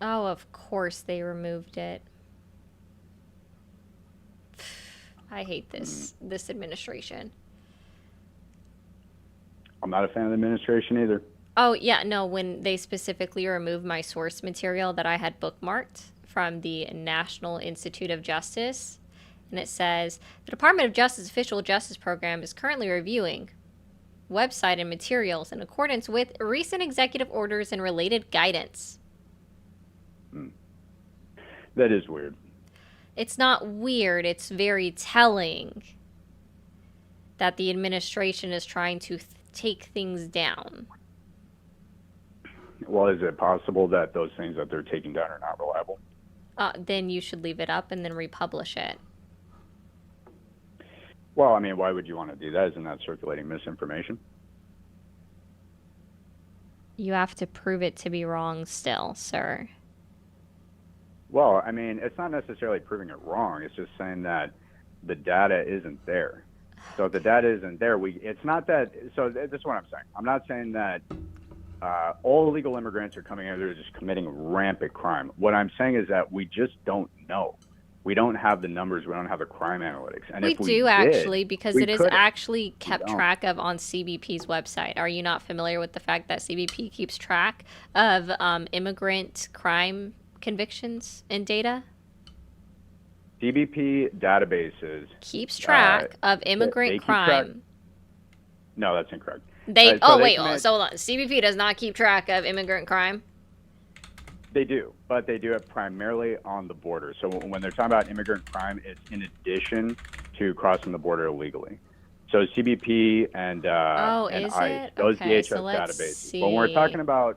Oh, of course they removed it. I hate this administration. I'm not a fan of the administration either. Oh, yeah, no, when they specifically removed my source material that I had bookmarked from the National Institute of Justice, and it says, the Department of Justice Official Justice Program is currently reviewing website and materials in accordance with recent executive orders and related guidance. That is weird. It's not weird, it's very telling that the administration is trying to take things down. Well, is it possible that those things that they're taking down are not reliable? Then you should leave it up and then republish it. Well, I mean, why would you want to do that? Isn't that circulating misinformation? You have to prove it to be wrong still, sir. Well, I mean, it's not necessarily proving it wrong. It's just saying that the data isn't there. So if the data isn't there, it's not that. So this is what I'm saying. I'm not saying that all illegal immigrants are coming over there just committing rampant crime. What I'm saying is that we just don't know. We don't have the numbers. We don't have the crime analytics. And We if we do did, actually, because we it is could- actually kept don't. track of on CBP's website. Are you not familiar with the fact that CBP keeps track of immigrant crime convictions and data? CBP databases. Keeps track of they immigrant keep track- crime. No, that's incorrect. They Right, so they wait, commit- so hold on. CBP does not keep track of immigrant crime. They do, but they do it primarily on the border. So when they're talking about immigrant crime, it's in addition to crossing the border illegally. So CBP and and is ICE, it? those Okay, DHS so let's databases. But when we're see. talking about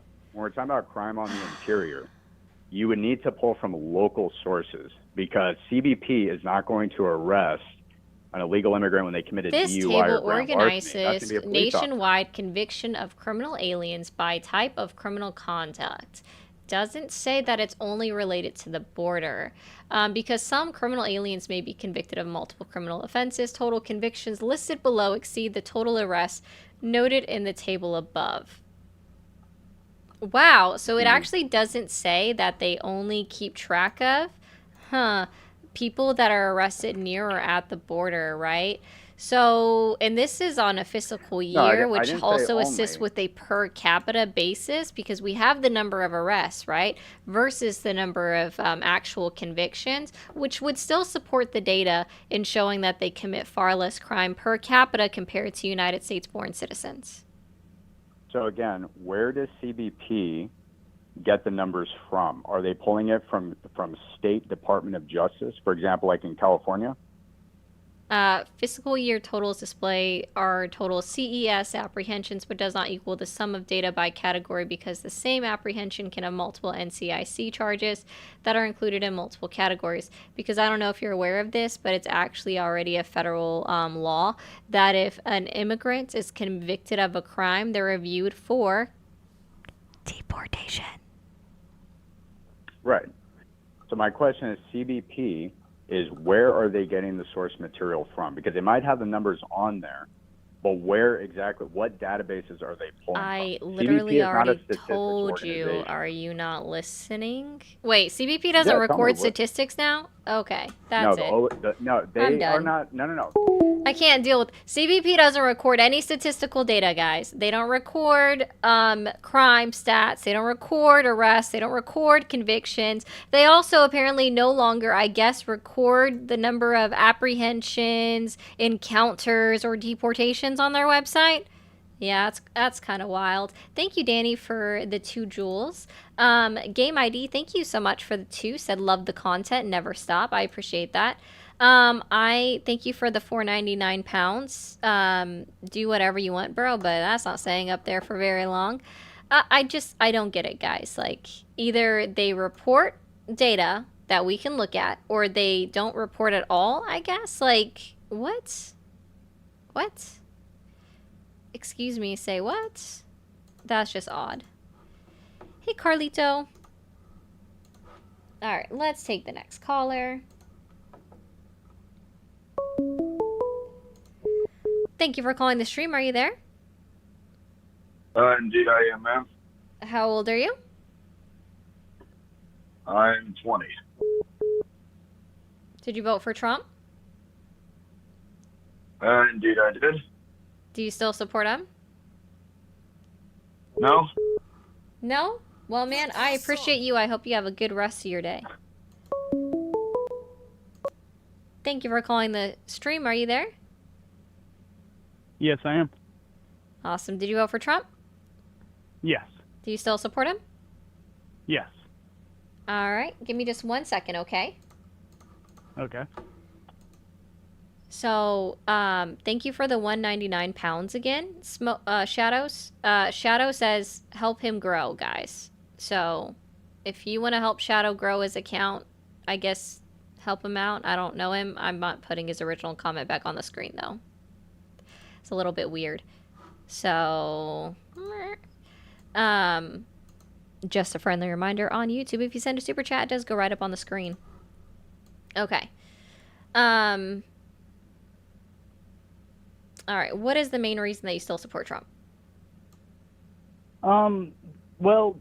crime on the interior, you would need to pull from local sources because CBP is not going to arrest an illegal immigrant when they committed This DUI table or grand larceny. That's organizes gonna be a police officer. nationwide conviction of criminal aliens by type of criminal conduct. Doesn't say that it's only related to the border, because some criminal aliens may be convicted of multiple criminal offenses. Total convictions listed below exceed the total arrests noted in the table above. Wow, so it actually doesn't say that they only keep track of, people that are arrested near or at the border, right? So, and this is on a fiscal No, I year, I which didn't say also assists only. with a per capita basis because we have the number of arrests, right? Versus the number of actual convictions, which would still support the data in showing that they commit far less crime per capita compared to United States born citizens. So again, where does CBP get the numbers from? Are they pulling it from State Department of Justice, for example, like in California? Fiscal year totals display our total CES apprehensions, but does not equal the sum of data by category because the same apprehension can have multiple NCIC charges that are included in multiple categories. Because I don't know if you're aware of this, but it's actually already a federal law that if an immigrant is convicted of a crime, they're reviewed for deportation. Right. So my question is, CBP is where are they getting the source material from? Because they might have the numbers on there, but where exactly, what databases are they pulling I from? literally CBP is not a already statistics told you. organization. Are you not listening? Wait, CBP doesn't Yeah, tell me record what- statistics now? Okay, No, that's it. no, I'm they done. are not. No. I can't deal with CBP doesn't record any statistical data, guys. They don't record crime stats. They don't record arrests. They don't record convictions. They also apparently no longer, I guess, record the number of apprehensions, encounters, or deportations on their website. Yeah, that's kind of wild. Thank you, Danny, for the 2 jewels. Game ID, thank you so much for the 2. Said love the content, never stop. I appreciate that. I thank you for the 4.99 pounds. Do whatever you want, bro, but that's not staying up there for very long. I don't get it, guys. Like, either they report data that we can look at, or they don't report at all, I guess. Like, what? What? Excuse me, say what? That's just odd. Hey, Carlito. All right, let's take the next caller. Thank you for calling the stream. Are you there? Indeed I am, ma'am. How old are you? I'm 20. Did you vote for Trump? Indeed I did. Do you still support him? No? No? Well, man, I appreciate you. I hope you have a good rest of your day. Thank you for calling the stream. Are you there? Yes, I am. Awesome. Did you vote for Trump? Yes. Do you still support him? Yes. All right. Give me just 1 second, okay? Okay. So, thank you for the 199 pounds again. Shadows. Shadow says help him grow, guys. So, if you want to help Shadow grow his account, I guess help him out. I don't know him. I'm not putting his original comment back on the screen though. It's a little bit weird. So, just a friendly reminder on YouTube, if you send a super chat, it does go right up on the screen. Okay. All right. What is the main reason that you still support Trump? Well,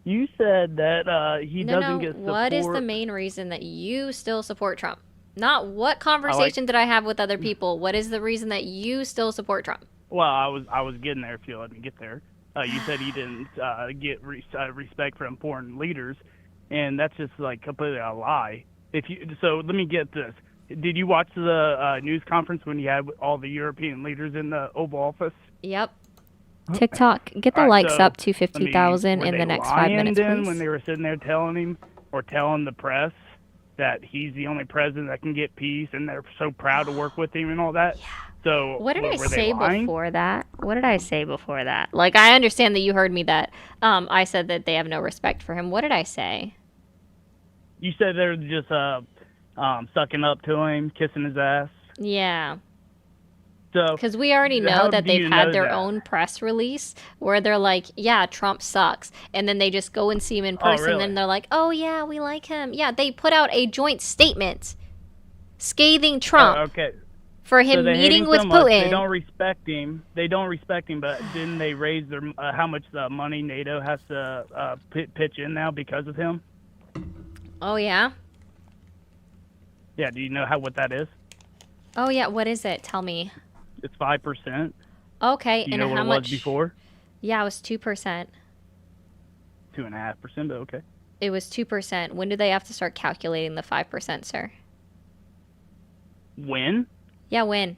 you said that he doesn't get support. What is the main reason that you still support Trump? Not what conversation did I have with other people. What is the reason that you still support Trump? Well, I was getting there if you let me get there. You said he didn't get respect from foreign leaders, and that's just like completely a lie. So let me get this. Did you watch the news conference when you had all the European leaders in the Oval Office? Yep. TikTok, get the likes up to 50,000 in the next 5 minutes, please. When they were sitting there telling him or telling the press that he's the only president that can get peace, and they're so proud to work with him and all that. Yeah. So what did I say before that? What did I say before that? Like, I understand that you heard me that I said that they have no respect for him. What did I say? You said they're just sucking up to him, kissing his ass. Yeah. So because we already know that they've had their own press release where they're like, yeah, Trump sucks. And then they just go and see him in person. And then they're like, oh, yeah, we like him. Yeah, they put out a joint statement scathing Trump for him meeting with Putin. They don't respect him. But didn't they raise their how much money NATO has to pitch in now because of him? Oh, yeah? Yeah, do you know what that is? Oh, yeah, what is it? Tell me. It's 5%. Okay, and how much? What it was before? Yeah, it was 2%. 2.5%, but okay. It was 2%. When do they have to start calculating the 5%, sir? When? Yeah, when?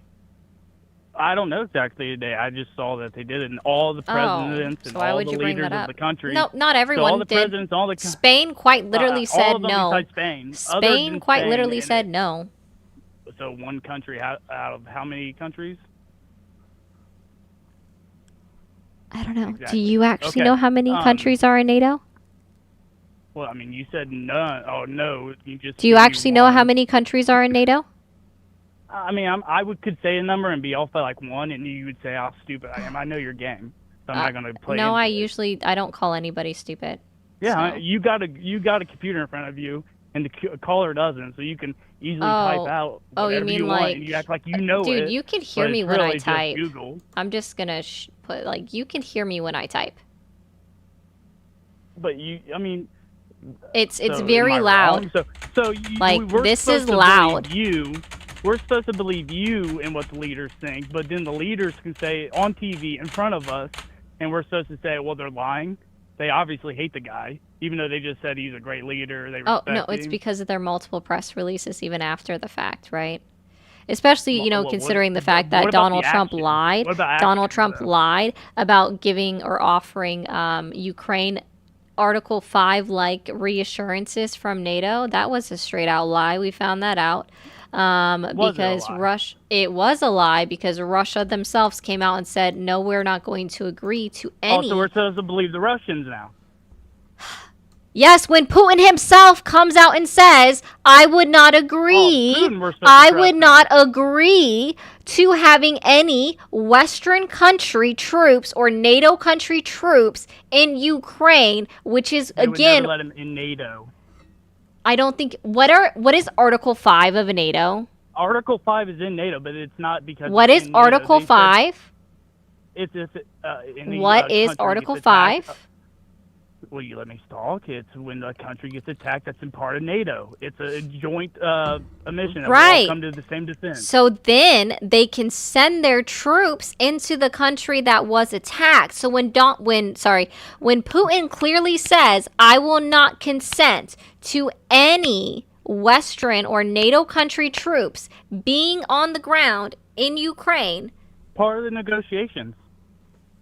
I don't know exactly the day. I just saw that they did it, and all the presidents and all the leaders of the country. No, not everyone all the did. Presidents, all the Spain quite literally said all of them no. Besides Spain. Spain quite literally said no. So one country out of how many countries? I don't know. Exactly. Do you actually know how many countries are in NATO? Well, I mean, you said none. Oh, no. You just. Do you actually know how many countries are in NATO? I mean, I could say a number and be off by like one, and you would say how stupid I am. I know your game, so I'm not going to play. No, I don't call anybody stupid. Yeah, so. you got a computer in front of you, and the caller doesn't, so you can easily type out whatever you want, and you act like you know dude, it. Dude, you can hear me when I type. Google. I'm just gonna put like you can hear me when I type. But it's very loud. So this is loud. We're supposed to believe you and what the leaders think, but then the leaders can say on TV in front of us, and we're supposed to say, well, they're lying. They obviously hate the guy, even though they just said he's a great leader. They respect him. It's because of their multiple press releases even after the fact, right? Especially, considering the fact that Donald Trump lied. Donald Trump lied about giving or offering Ukraine Article 5-like reassurances from NATO. That was a straight-out lie. We found that out. Because Russia, it was a lie because Russia themselves came out and said, no, we're not going to agree to any. So we're supposed to believe the Russians now. Yes, when Putin himself comes out and says, I would not agree, I would not agree to having any Western country troops or NATO country troops in Ukraine, which is, they again, would never let him in NATO. I don't think what is Article 5 of NATO? Article 5 is in NATO, but it's not because. What is Article 5? What is Article 5? Will you let me talk? It's when a country gets attacked that's in part of NATO. It's a joint mission that will all come to the same defense. So then they can send their troops into the country that was attacked. So when Putin clearly says, I will not consent to any Western or NATO country troops being on the ground in Ukraine. Part of the negotiations.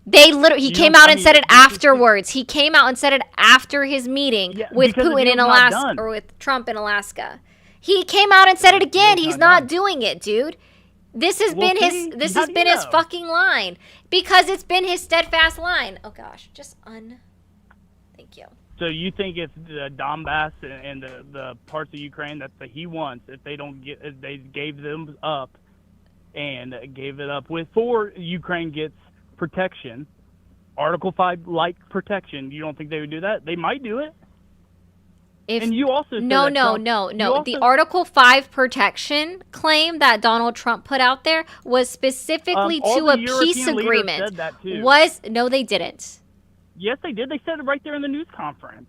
He came out and said it afterwards. He came out and said it after his meeting with Putin in Alaska, or with Trump in Alaska. He came out and said it again. Deal's He's not not done. doing it, dude. This has Well, been see, his. This how has do been you his know? fucking line because it's been his steadfast line. Oh gosh, Thank you. So you think if the Donbass and the parts of Ukraine that he wants, if they gave them up and gave it up before Ukraine gets protection, Article 5 like protection, you don't think they would do that? They might do it. If And you also said no, that no, Trump- no, you no. The also- Article 5 protection claim that Donald Trump put out there was specifically all to the a peace European leaders agreement. said that too. No, they didn't. Yes, they did. They said it right there in the news conference.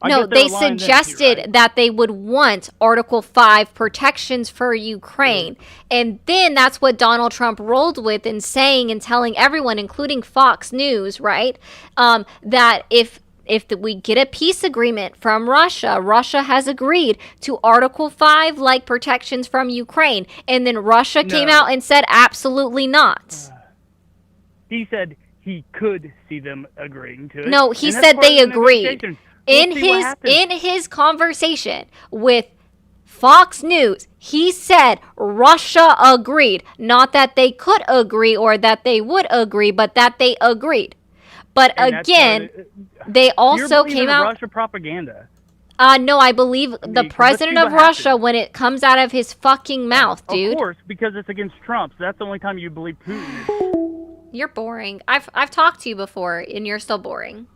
I No, guess they they were lying then, too, suggested right? that they would want Article 5 protections for Ukraine. And then that's what Donald Trump rolled with in saying and telling everyone, including Fox News, right? That if we get a peace agreement from Russia, Russia has agreed to Article 5 like protections from Ukraine. And then Russia came No. out and said absolutely not. He said he could see them agreeing to it. No, he and that's said part they of the agreed. negotiations. We'll In see what his happens. in his conversation with Fox News, he said Russia agreed. Not that they could agree or that they would agree, but that they agreed. But And that's again, part of it. they You're also believing came out. Russia propaganda. No, I believe the 'cause let's president see of what Russia happens. when it comes out of his fucking mouth, dude. Of course, because it's against Trump. So that's the only time you believe Putin. You're boring. I've talked to you before, and you're still boring.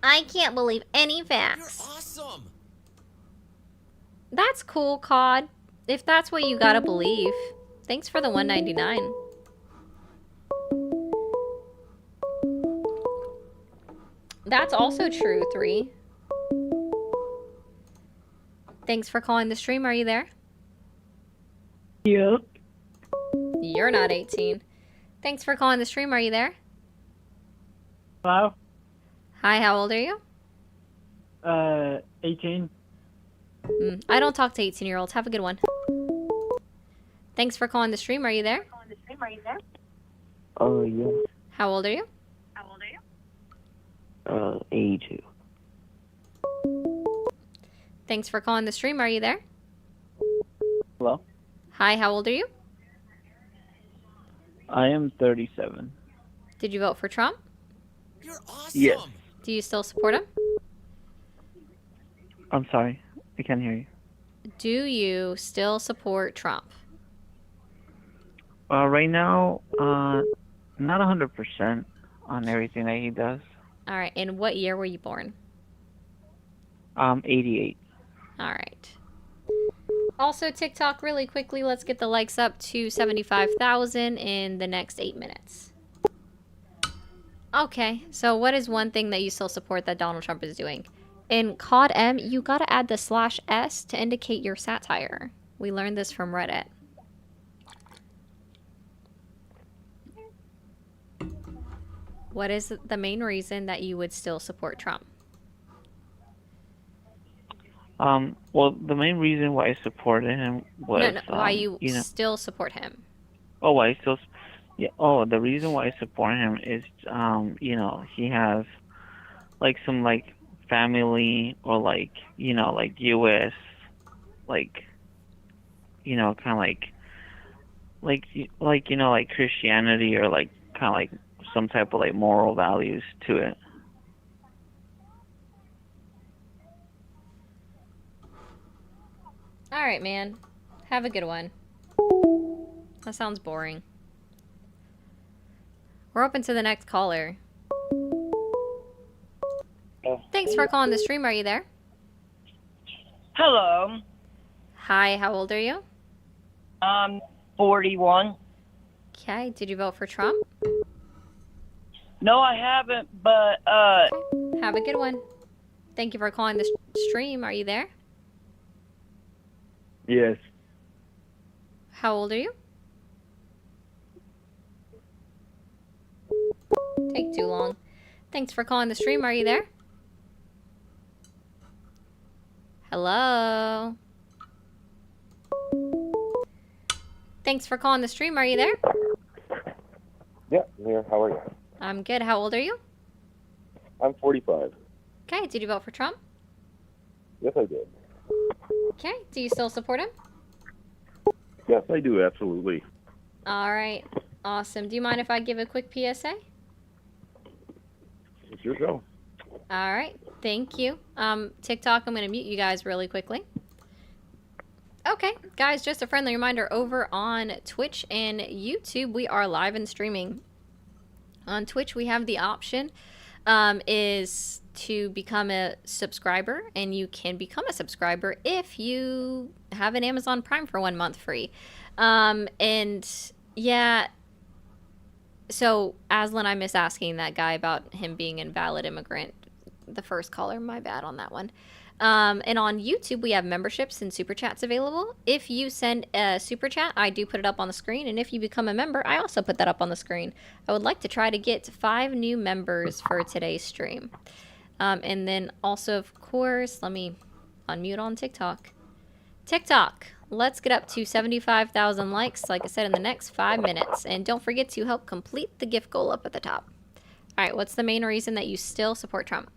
I can't believe any facts. You're awesome. That's cool, COD. If that's what you gotta believe. Thanks for the $1.99. That's also true, 3. Thanks for calling the stream. Are you there? Yeah. You're not 18. Thanks for calling the stream. Are you there? Hello? Hi, how old are you? 18. I don't talk to 18-year-olds. Have a good one. Thanks for calling the stream. Are you there? Oh, yeah. How old are you? 82. Thanks for calling the stream. Are you there? Hello? Hi, how old are you? I am 37. Did you vote for Trump? You're awesome. Yes. Do you still support him? I'm sorry. I can't hear you. Do you still support Trump? Right now, not 100% on everything that he does. All right. And what year were you born? 88. All right. Also, TikTok, really quickly, let's get the likes up to 75,000 in the next 8 minutes. Okay, so what is one thing that you still support that Donald Trump is doing? In COD M, you gotta add the /S to indicate your satire. We learned this from Reddit. What is the main reason that you would still support Trump? Well, the main reason why I supported him was Why you you know, still support him? oh, why I still, yeah. Oh, the reason why I support him is, you know, he has like some like family or like, you know, like U.S. like, you know, kind of like you know, like Christianity or like kind of like some type of like moral values to it. All right, man. Have a good one. That sounds boring. We're open to the next caller. Thanks for calling the stream. Are you there? Hello. Hi, how old are you? 41. Okay, did you vote for Trump? No, I haven't, but, Have a good one. Thank you for calling the stream. Are you there? Yes. How old are you? Take too long. Thanks for calling the stream. Are you there? Hello? Thanks for calling the stream. Are you there? Yeah, I'm here. How are you? I'm good. How old are you? I'm 45. Okay, did you vote for Trump? Yes, I did. Okay. Do you still support him? Yes, I do, absolutely. All right. Awesome. Do you mind if I give a quick PSA? It's your show. All right. Thank you. TikTok, I'm going to mute you guys really quickly. Okay, guys, just a friendly reminder, over on Twitch and YouTube, we are live and streaming. On Twitch, we have the option is to become a subscriber, and you can become a subscriber if you have an Amazon Prime for 1 month free. And yeah, so Aslan, I miss asking that guy about him being an invalid immigrant. The first caller, my bad on that one. And on YouTube, we have memberships and super chats available. If you send a super chat, I do put it up on the screen. And if you become a member, I also put that up on the screen. I would like to try to get 5 new members for today's stream. And then also, of course, let me unmute on TikTok. TikTok, let's get up to 75,000 likes, like I said, in the next 5 minutes. And don't forget to help complete the gift goal up at the top. All right, what's the main reason that you still support Trump?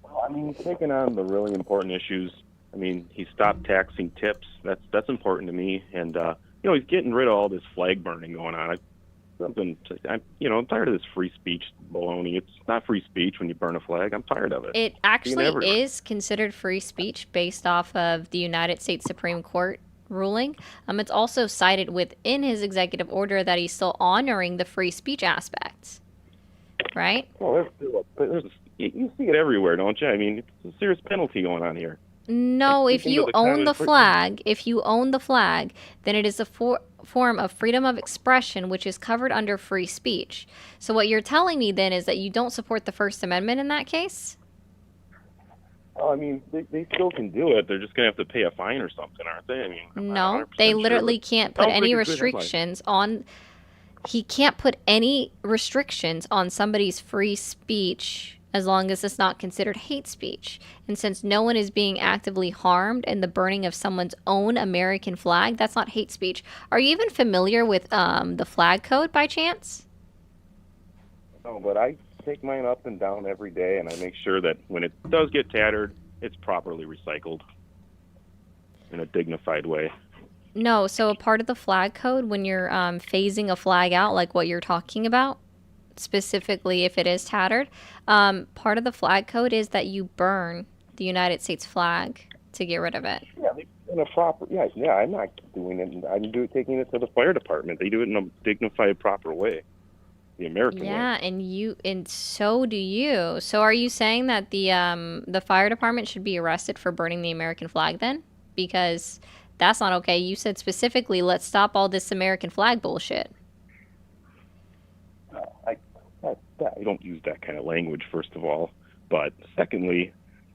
Well, I mean, he's taking on the really important issues. I mean, he stopped taxing tips. That's important to me. And, he's getting rid of all this flag burning going on. I'm tired of this free speech baloney. It's not free speech when you burn a flag. I'm tired of it. It actually is considered free speech based off of the United States Supreme Court ruling. It's also cited within his executive order that he's still honoring the free speech aspects. Right? Well, you see it everywhere, don't you? I mean, it's a serious penalty going on here. No, if you own the flag, then it is a form of freedom of expression, which is covered under free speech. So what you're telling me then is that you don't support the First Amendment in that case? Oh, I mean, they still can do it. They're just going to have to pay a fine or something, aren't they? I mean, no, they literally can't put any restrictions on. He can't put any restrictions on somebody's free speech as long as it's not considered hate speech. And since no one is being actively harmed in the burning of someone's own American flag, that's not hate speech. Are you even familiar with the flag code by chance? No, but I take mine up and down every day, and I make sure that when it does get tattered, it's properly recycled in a dignified way. No, so a part of the flag code, when you're phasing a flag out, like what you're talking about, specifically if it is tattered, part of the flag code is that you burn the United States flag to get rid of it. Yeah, in a proper. Yeah. I'm not doing it. I'm taking it to the fire department. They do it in a dignified, proper way. The American way. Yeah, and so do you. So are you saying that the fire department should be arrested for burning the American flag then? Because that's not okay. You said specifically, let's stop all this American flag bullshit. I don't use that kind of language, first of all. But secondly,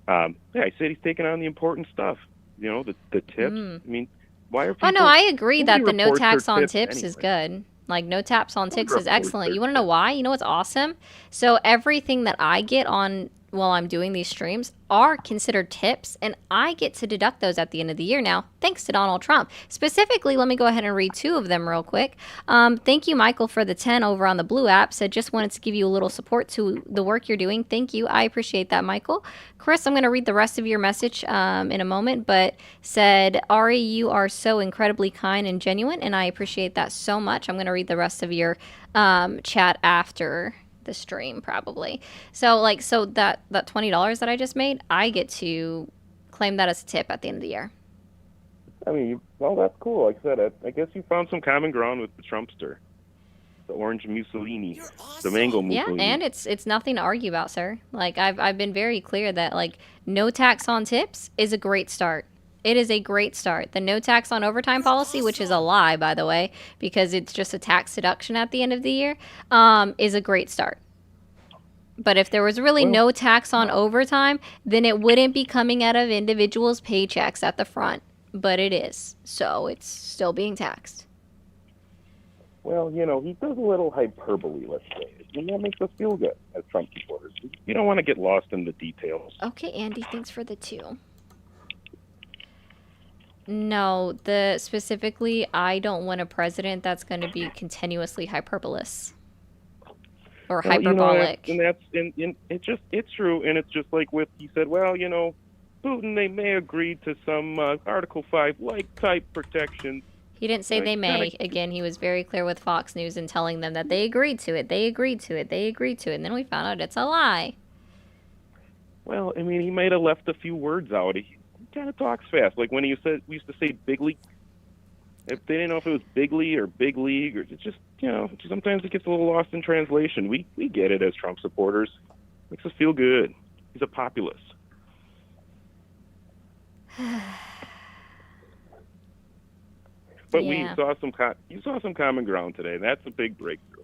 I said he's taking on the important stuff. You know, the tips. I mean, why are people... Oh, no, I agree that the no tax on tips anyway. Is good. Like, no tax on tips is excellent. You want to know why? You know what's awesome? So everything that I get on while I'm doing these streams are considered tips, and I get to deduct those at the end of the year now, thanks to Donald Trump. Specifically, let me go ahead and read 2 of them real quick. Thank you, Michael, for the 10 over on the Blue app. Said, just wanted to give you a little support to the work you're doing. Thank you. I appreciate that, Michael. Chris, I'm going to read the rest of your message in a moment, but said, Ari, you are so incredibly kind and genuine, and I appreciate that so much. I'm going to read the rest of your chat after the stream probably. So that $20 that I just made, I get to claim that as a tip at the end of the year. I mean, well, that's cool. Like I said, I guess you found some common ground with the Trumpster, the orange Mussolini, the mango Mussolini. Yeah, and it's nothing to argue about, sir. Like I've been very clear that like no tax on tips is a great start. It is a great start. The no tax on overtime policy, which is a lie, by the way, because it's just a tax deduction at the end of the year, is a great start. But if there was really no tax on overtime, then it wouldn't be coming out of individuals' paychecks at the front. But it is. So it's still being taxed. Well, you know, he does a little hyperbole, let's say. And that makes us feel good as Trump supporters. You don't want to get lost in the details. Okay, Andy, thanks for the 2. No, specifically, I don't want a president that's going to be continuously hyperbolous or hyperbolic. You know, and it's true, and it's just like he said. Well, you know, Putin, they may agree to some Article 5 like type protections. He didn't say they may. Again, he was very clear with Fox News in telling them that they agreed to it. They agreed to it. They agreed to it. And then we found out it's a lie. Well, I mean, he might have left a few words out. He kind of talks fast. Like when we used to say big league. If they didn't know if it was bigly or big league, or it's just, sometimes it gets a little lost in translation. We get it as Trump supporters. Makes us feel good. He's a populist. But Yeah. you saw some common ground today. That's a big breakthrough.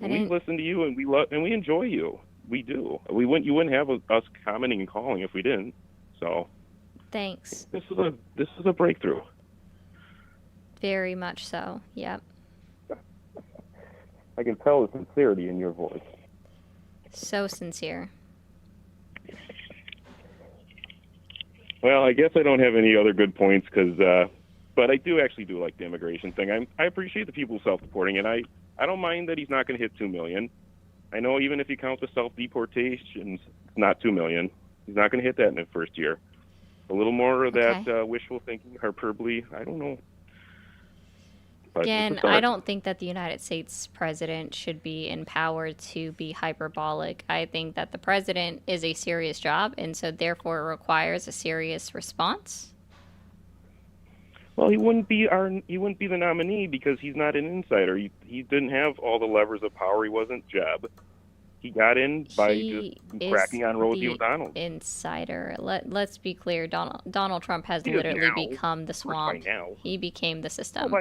We listen to you, and we enjoy you. We do. You wouldn't have us commenting and calling if we didn't. So Thanks. this is a breakthrough. Very much so. Yep. I can tell the sincerity in your voice. So sincere. Well, I guess I don't have any other good points but I do like the immigration thing. I appreciate the people self-deporting, and I don't mind that he's not going to hit 2 million. I know even if you count the self-deportations, it's not 2 million. He's not going to hit that in the first year. A little more of that wishful thinking, hyperbole, I don't know. But Again, I don't think that the United States president should be empowered to be hyperbolic. I think that the president is a serious job, and so therefore it requires a serious response. Well, he wouldn't be the nominee because he's not an insider. He didn't have all the levers of power. He wasn't Jeb. He got in by just cracking on Rosie O'Donnell. Insider. Let's be clear. Donald Trump has literally become the swamp. By now. He became the system.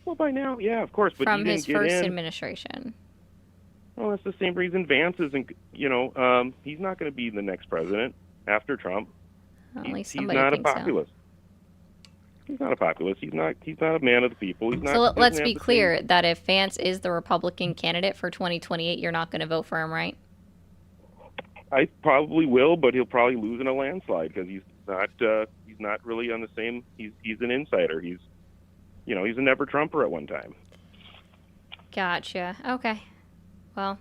Well, by now, yeah, of course. But from he didn't his get first in. administration. Well, that's the same reason Vance isn't. He's not going to be the next president after Trump. Well, at least He's somebody not a thinks populist. He's not a populist. He's not a man of the people. He's not. So doesn't let's have be the clear same- that if Vance is the Republican candidate for 2028, you're not going to vote for him, right? I probably will, but he'll probably lose in a landslide because he's not really on the same. He's an insider. He's a never Trumper at one time. Gotcha. Okay. Well,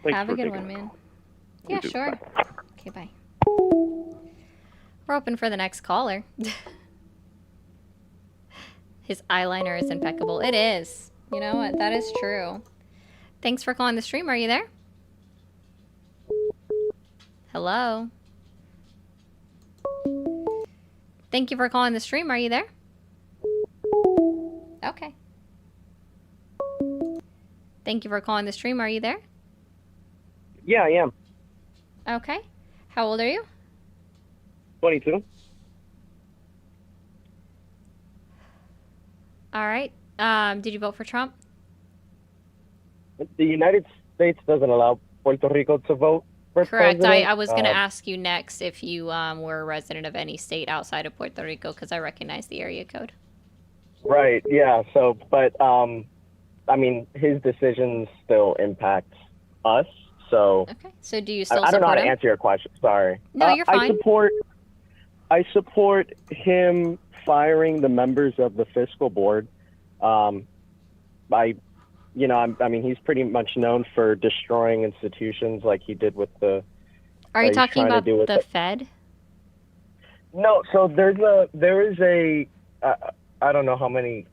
Thanks have a for good taking one, the man. call. Yeah, You too. sure. Bye. Okay, bye. We're open for the next caller. His eyeliner is impeccable. It is. You know what? That is true. Thanks for calling the stream. Are you there? Hello? Thank you for calling the stream. Are you there? Okay. Thank you for calling the stream. Are you there? Yeah, I am. Okay. How old are you? 22. All right. Did you vote for Trump? The United States doesn't allow Puerto Rico to vote for Correct. president. I was going to ask you next if you were a resident of any state outside of Puerto Rico because I recognize the area code. Right, yeah. So, but, I mean, his decisions still impact us. So, Okay. So do you still I don't know how support to him? answer your question. Sorry. No, you're fine. I support him firing the members of the fiscal board. He's pretty much known for destroying institutions like he did with the. Are you he's talking trying to about do with the Fed? No, so there is a I don't know how many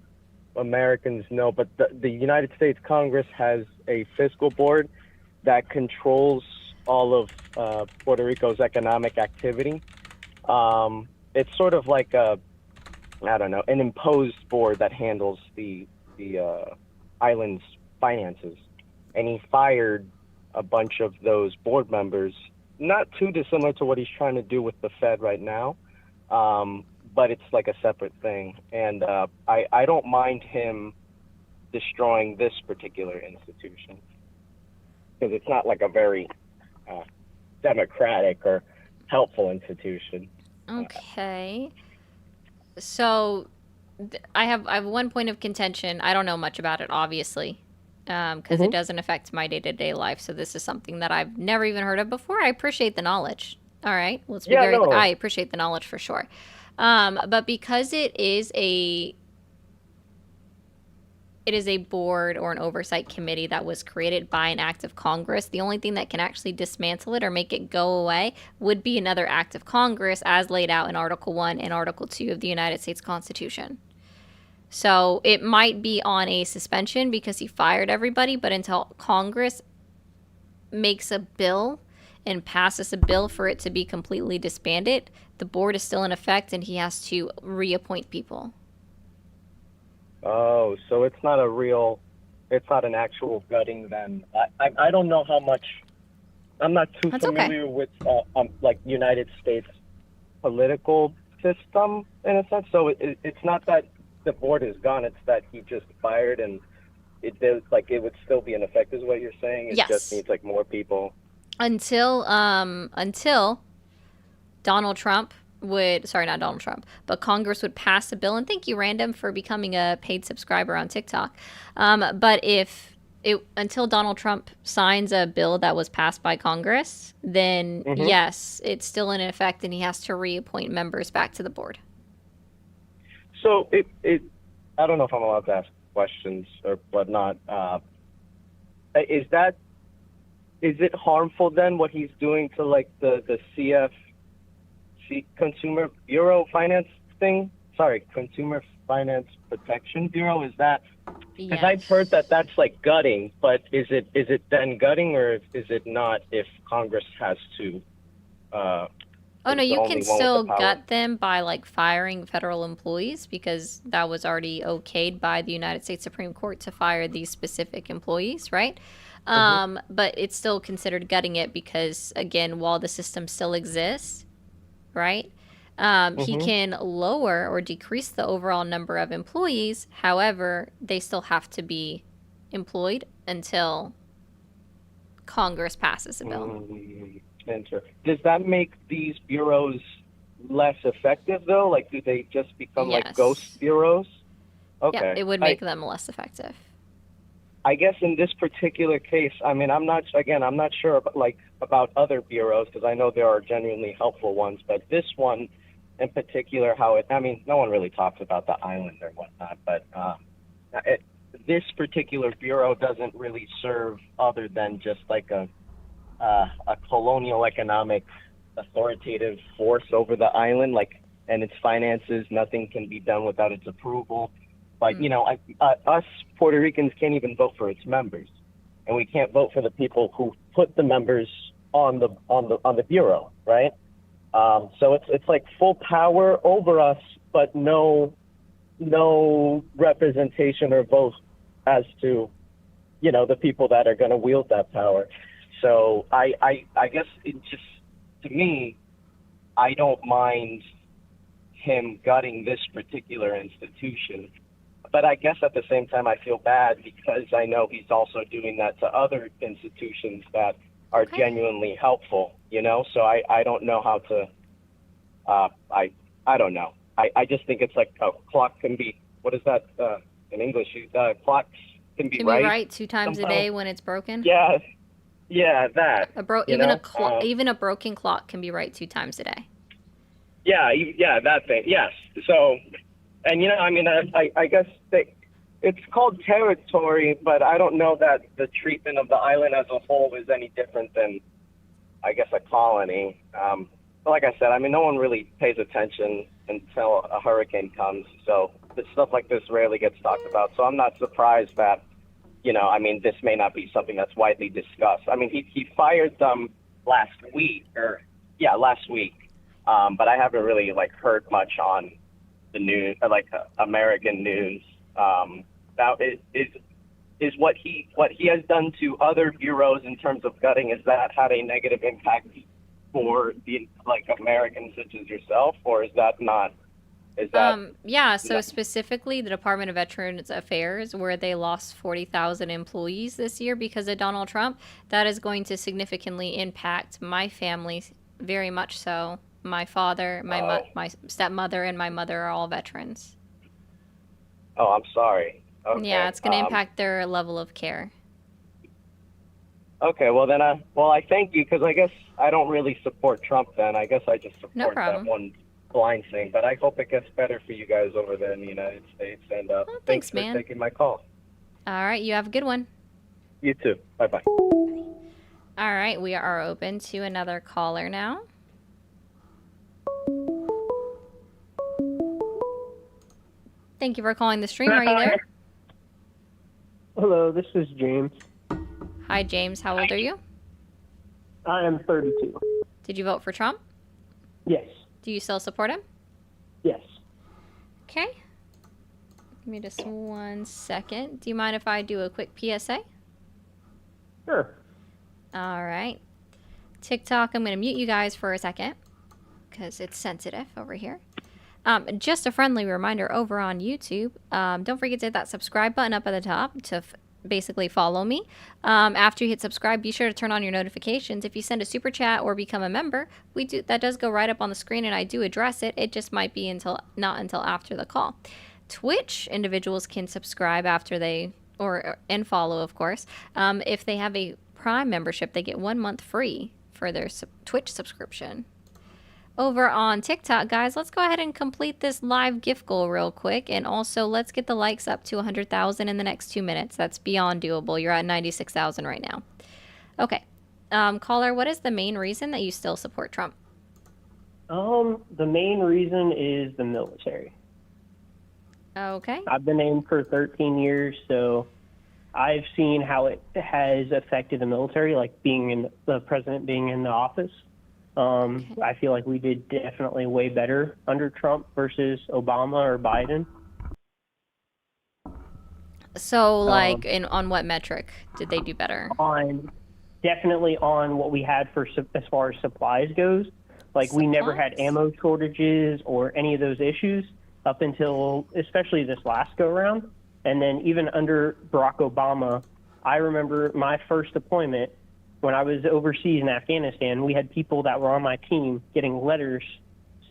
Americans know, but the United States Congress has a fiscal board that controls all of Puerto Rico's economic activity. It's sort of like an imposed board that handles the island's finances, and he fired a bunch of those board members. Not too dissimilar to what he's trying to do with the Fed right now, but it's like a separate thing. And I don't mind him destroying this particular institution because it's not like a very democratic or helpful institution. Okay. So I have one point of contention. I don't know much about it, obviously, because it doesn't affect my day-to-day life. So this is something that I've never even heard of before. I appreciate the knowledge. All right. Let's be I appreciate the knowledge for sure. But because it is it is a board or an oversight committee that was created by an act of Congress. The only thing that can actually dismantle it or make it go away would be another act of Congress as laid out in Article 1 and Article 2 of the United States Constitution. So it might be on a suspension because he fired everybody, but until Congress makes a bill and passes a bill for it to be completely disbanded, the board is still in effect and he has to reappoint people. Oh, so it's not an actual gutting then. I don't know how much, I'm not too That's okay. familiar with like United States political system in a sense. So it's not that the board is gone, it's that he just fired and it would still be in effect is what you're saying? It Yes. just needs like more people. Until Donald Trump not Donald Trump, but Congress would pass a bill, and thank you, Random, for becoming a paid subscriber on TikTok. But until Donald Trump signs a bill that was passed by Congress, then yes, it's still in effect, and he has to reappoint members back to the board. So I don't know if I'm allowed to ask questions or whatnot. Is it harmful then what he's doing to like the Consumer Bureau Finance thing? Sorry, Consumer Finance Protection Bureau. Is that? Because I've heard that that's like gutting, but is it then gutting or is it not if Congress has to? Oh no, you can still gut them by like firing federal employees because that was already okayed by the United States Supreme Court to fire these specific employees, right? But it's still considered gutting it because again, while the system still exists, right? He can lower or decrease the overall number of employees. However, they still have to be employed until Congress passes a bill. Does that make these bureaus less effective though? Like, do they just become like ghost bureaus? Okay. Yeah, it would make them less effective. I guess in this particular case, I mean, I'm not sure about other bureaus because I know there are genuinely helpful ones, but this one in particular, no one really talks about the island or whatnot, but this particular bureau doesn't really serve other than just like a colonial economic authoritative force over the island, and its finances. Nothing can be done without its approval. But us Puerto Ricans can't even vote for its members, and we can't vote for the people who put the members on the bureau, right? So it's like full power over us, but no representation or vote as to the people that are going to wield that power. So I guess it just, to me, I don't mind him gutting this particular institution. But I guess at the same time, I feel bad because I know he's also doing that to other institutions that are genuinely helpful, So I don't know how to, I don't know. I just think it's like a clock can be, what is that in English? Clocks can be right. 2 times somehow. a day when it's broken? Yeah, that. Even a broken clock can be right 2 times a day. Yeah, that thing. Yes. So, and I guess it's called territory, but I don't know that the treatment of the island as a whole is any different than, I guess, a colony. But like I said, no one really pays attention until a hurricane comes. So stuff like this rarely gets talked about. So I'm not surprised that, this may not be something that's widely discussed. He fired them last week. But I haven't really heard much on the news, American news. About is what he has done to other bureaus in terms of gutting. Is that had a negative impact for the Americans such as yourself, or is that not? So specifically the Department of Veterans Affairs, where they lost 40,000 employees this year because of Donald Trump, that is going to significantly impact my family, very much so. My father, my stepmother, and my mother are all veterans. Oh, I'm sorry. Okay. Yeah, it's going to impact their level of care. Okay, well then, I thank you because I guess I don't really support Trump. Then I guess I just support that one blind thing. But I hope it gets better for you guys over there in the United States. And thanks for taking my call. All right, you have a good one. You too. Bye bye. All right, we are open to another caller now. Thank you for calling the stream. Are you there? Hello, this is James. Hi, James. How old are you? I am 32. Did you vote for Trump? Yes. Do you still support him? Yes. Okay. Give me just 1 second. Do you mind if I do a quick PSA? Sure. All right. TikTok, I'm going to mute you guys for a second because it's sensitive over here. Just a friendly reminder over on YouTube. Don't forget to hit that subscribe button up at the top to basically follow me. After you hit subscribe, be sure to turn on your notifications. If you send a super chat or become a member, that does go right up on the screen, and I do address it. It just might be not until after the call. Twitch individuals can subscribe after they and follow, of course. If they have a Prime membership, they get 1 month free for their Twitch subscription. Over on TikTok, guys, let's go ahead and complete this live gift goal real quick. And also, let's get the likes up to 100,000 in the next 2 minutes. That's beyond doable. You're at 96,000 right now. Okay. Caller, what is the main reason that you still support Trump? The main reason is the military. Okay. I've been in for 13 years, so I've seen how it has affected the military, like the president being in the office. I feel like we did definitely way better under Trump versus Obama or Biden. So, like, on what metric did they do better? Definitely on what we had as far as supplies goes. Like, we never had ammo shortages or any of those issues up until especially this last go round. And then even under Barack Obama, I remember my first deployment. When I was overseas in Afghanistan, we had people that were on my team getting letters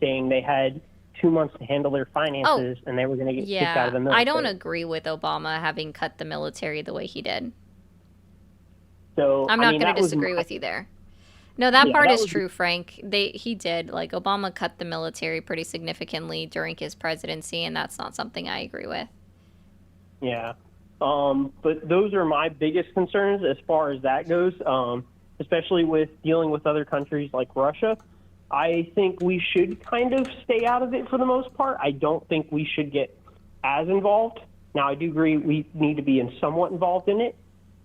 saying they had 2 months to handle their finances and they were going to get kicked out of the military. I don't agree with Obama having cut the military the way he did. So I'm not going to disagree with you there. No, that part is true, Frank. He did. Like, Obama cut the military pretty significantly during his presidency, and that's not something I agree with. Yeah. But those are my biggest concerns as far as that goes, especially with dealing with other countries like Russia. I think we should kind of stay out of it for the most part. I don't think we should get as involved. Now, I do agree we need to be somewhat involved in it.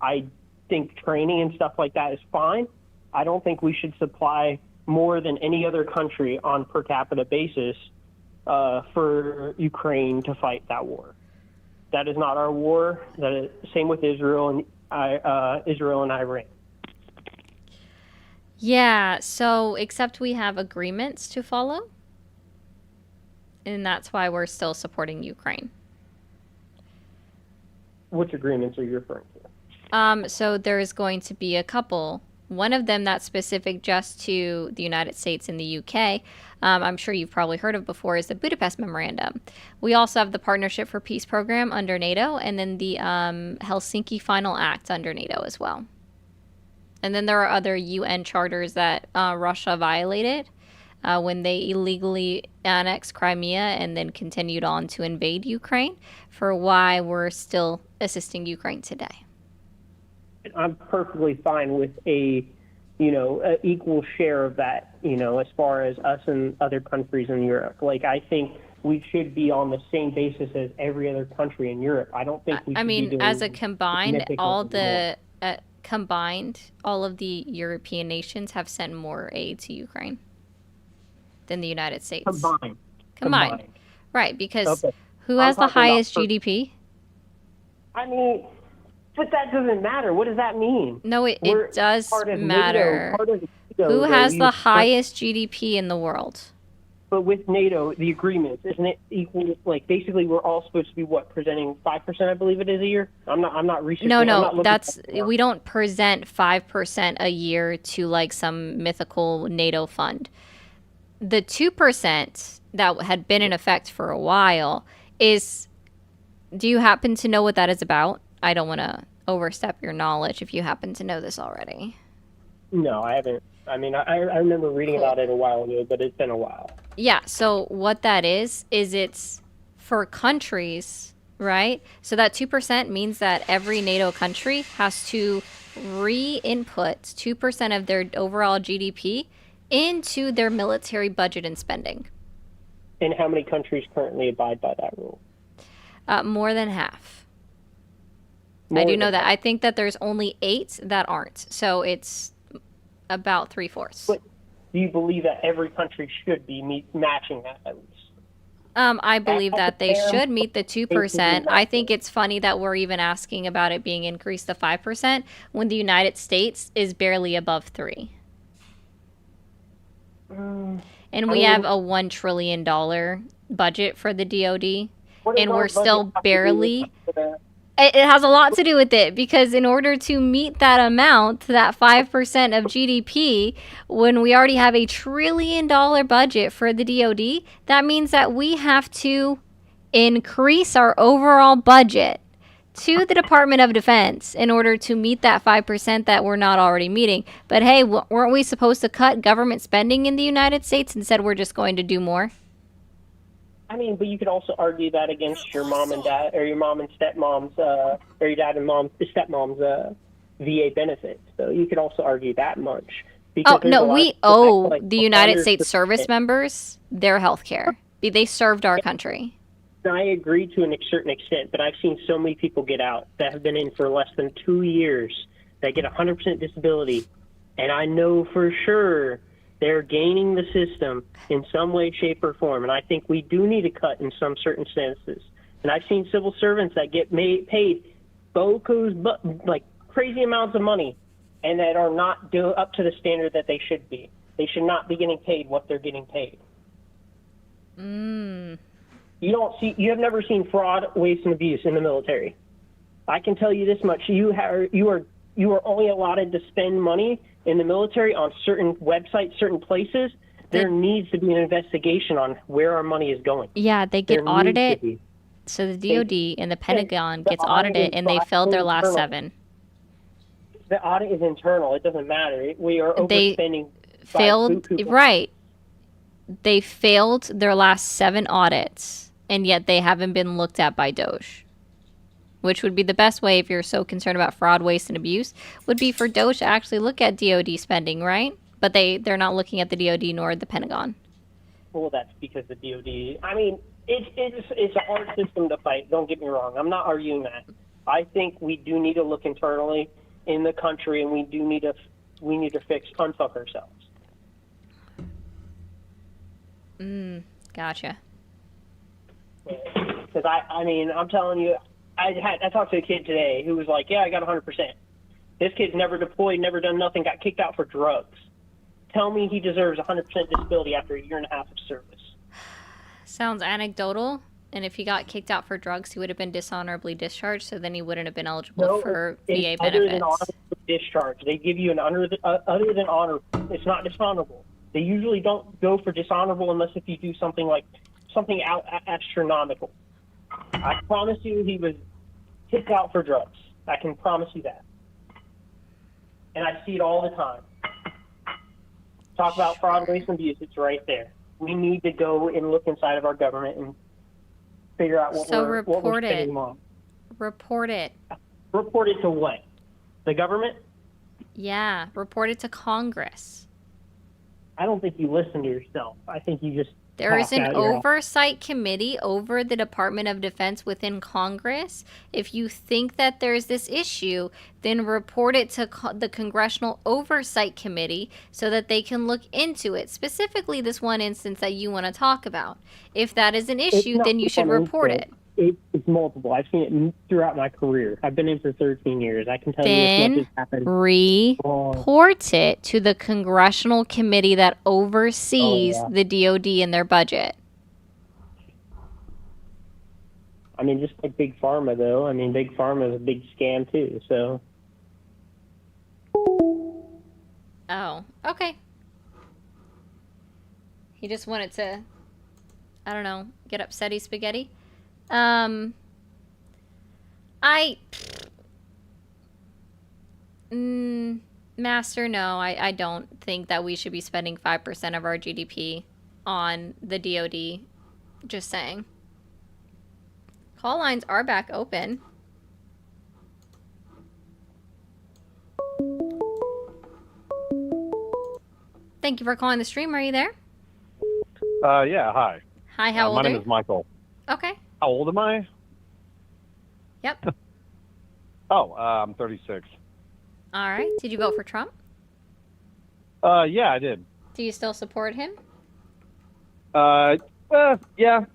I think training and stuff like that is fine. I don't think we should supply more than any other country on per capita basis for Ukraine to fight that war. That is not our war. That is same with Israel and Iran. Yeah. So, except we have agreements to follow, and that's why we're still supporting Ukraine. Which agreements are you referring to? So there's going to be a couple. One of them that's specific just to the United States and the UK, I'm sure you've probably heard of before, is the Budapest Memorandum. We also have the Partnership for Peace program under NATO, and then the Helsinki Final Act under NATO as well. And then there are other UN charters that Russia violated when they illegally annexed Crimea and then continued on to invade Ukraine, for why we're still assisting Ukraine today. I'm perfectly fine with a equal share of that, as far as us and other countries in Europe. Like, I think we should be on the same basis as every other country in Europe. I don't think we should be doing as a combined, all of the European nations have sent more aid to Ukraine than the United States. Combined. Right, because who has the highest GDP? I mean, but that doesn't matter. What does that mean? No, it does matter. Who has the highest GDP in the world? But with NATO, the agreement, isn't it equal? Like, basically, we're all supposed to be presenting 5%, I believe it is, a year. I'm not researching. No, we don't present 5% a year to like some mythical NATO fund. The 2% that had been in effect for a while is. Do you happen to know what that is about? I don't want to overstep your knowledge if you happen to know this already. No, I haven't. I mean, I remember reading about it a while ago, but it's been a while. Yeah, so what that is it's for countries, right? So that 2% means that every NATO country has to re-input 2% of their overall GDP into their military budget and spending. And how many countries currently abide by that rule? More than half. More I do than know that. half. I think that there's only 8 that aren't. So it's about 3/4. But do you believe that every country should be matching that at least? I believe that they fair should meet the 2%. I think it's funny that we're even asking about it being increased to 5% when the United States is barely above 3. And we have a $1 trillion budget for the DoD, and we're still barely. It has a lot to do with it, because in order to meet that amount, that 5% of GDP, when we already have a $1 trillion budget for the DoD, that means that we have to increase our overall budget to the Department of Defense in order to meet that 5% that we're not already meeting. But hey, weren't we supposed to cut government spending in the United States and said we're just going to do more? I mean, but you could also argue that against your mom and dad, or your mom and stepmom's, or your dad and stepmom's VA benefits. So you could also argue that much. Oh, no, we owe like the United 100%. States service members their health care. They served our country. I agree to a certain extent, but I've seen so many people get out that have been in for less than 2 years that get 100% disability, and I know for sure they're gaining the system in some way, shape, or form. And I think we do need to cut in some certain senses. And I've seen civil servants that get paid like crazy amounts of money, and that are not up to the standard that they should be. They should not be getting paid what they're getting paid. You have never seen fraud, waste, and abuse in the military. I can tell you this much: you are only allotted to spend money in the military on certain websites, certain places. There needs to be an investigation on where our money is going. Yeah, they get There needs to audited. be. So the DoD and the Pentagon the gets audit audited, is and they failed their last internal. 7. The audit is internal. It doesn't matter. We are They overspending. failed, right? They failed their last 7 audits, and yet they haven't been looked at by DOJ. Which would be the best way, if you're so concerned about fraud, waste, and abuse, would be for DOJ to actually look at DoD spending, right? But they're not looking at the DoD nor the Pentagon. Well, that's because the DoD. I mean, it's a hard system to fight. Don't get me wrong. I'm not arguing that. I think we do need to look internally in the country, and we need to unfuck ourselves. Gotcha. Because I mean, I'm telling you, I talked to a kid today who was like, "Yeah, I got 100%." This kid's never deployed, never done nothing, got kicked out for drugs. Tell me he deserves 100% disability after a year and a half of service. Sounds anecdotal. And if he got kicked out for drugs, he would have been dishonorably discharged, so then he wouldn't have been eligible for VA Other than benefits. honorable discharge, they give you an other than honor. It's not dishonorable. They usually don't go for dishonorable unless if you do something astronomical. I promise you, he was kicked out for drugs. I can promise you that. And I see it all the time. Talk about fraud, waste, and abuse. It's right there. We need to go and look inside of our government and figure out what we're spending on. Report it. Report it to what? The government? Yeah, report it to Congress. I don't think you listen to yourself. I think you just There is talk an out your ass. oversight committee over the Department of Defense within Congress. If you think that there's this issue, then report it to the Congressional Oversight Committee so that they can look into it. Specifically, this one instance that you want to talk about. If that is an issue, then you should report it. It's multiple. I've seen it throughout my career. I've been in for 13 years. I can tell you as Then much as happened. report it to the Congressional Committee that oversees Oh, the DoD and their budget. I mean, just like Big Pharma, though. I mean, Big Pharma is a big scam, too. So, Oh, okay. He just wanted to, I don't know, get upsetty spaghetti. Master, no, I don't think that we should be spending 5% of our GDP on the DoD. Just saying. Call lines are back open. Thank you for calling the stream. Are you there? Yeah, hi. Hi, how old my are name you? is Michael. Okay. How old am I? Yep. I'm 36. All right. Did you vote for Trump? Yeah, I did. Do you still support him? Yeah,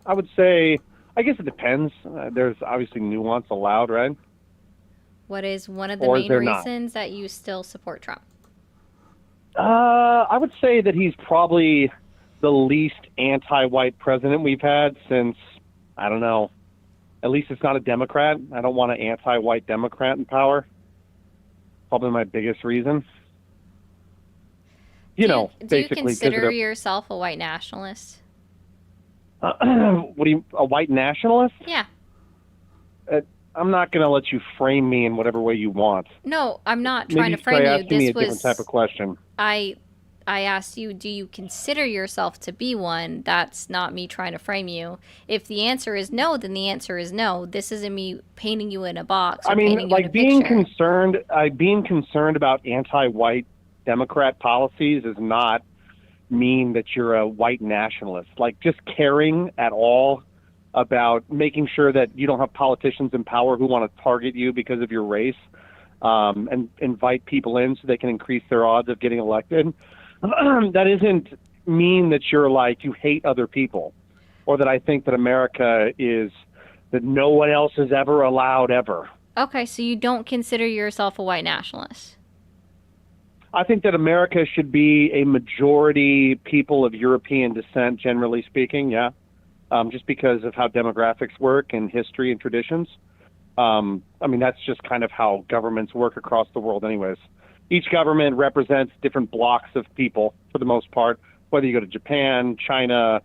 I would say, I guess it depends. There's obviously nuance allowed, right? What is one of the Or is main there not? reasons that you still support Trump? I would say that he's probably the least anti-white president we've had since, I don't know, at least it's not a Democrat. I don't want an anti-white Democrat in power. Probably my biggest reason. Do you basically, 'cause of consider yourself a white nationalist? a white nationalist? Yeah. I'm not going to let you frame me in whatever way you want. No, I'm not Maybe trying to frame try you. asking me This a different was type of question. I asked you, do you consider yourself to be one? That's not me trying to frame you. If the answer is no, then the answer is no. This isn't me painting you in a box. Or I mean, painting you in a like being picture. being concerned about anti-white Democrat policies does not mean that you're a white nationalist. Like just caring at all about making sure that you don't have politicians in power who want to target you because of your race, and invite people in so they can increase their odds of getting elected. That isn't mean that you're like you hate other people, or that I think that America is that no one else is ever allowed ever. Okay, so you don't consider yourself a white nationalist. I think that America should be a majority people of European descent, generally speaking, yeah. Just because of how demographics work and history and traditions. I mean, that's just kind of how governments work across the world anyways. Each government represents different blocks of people for the most part, whether you go to Japan, China,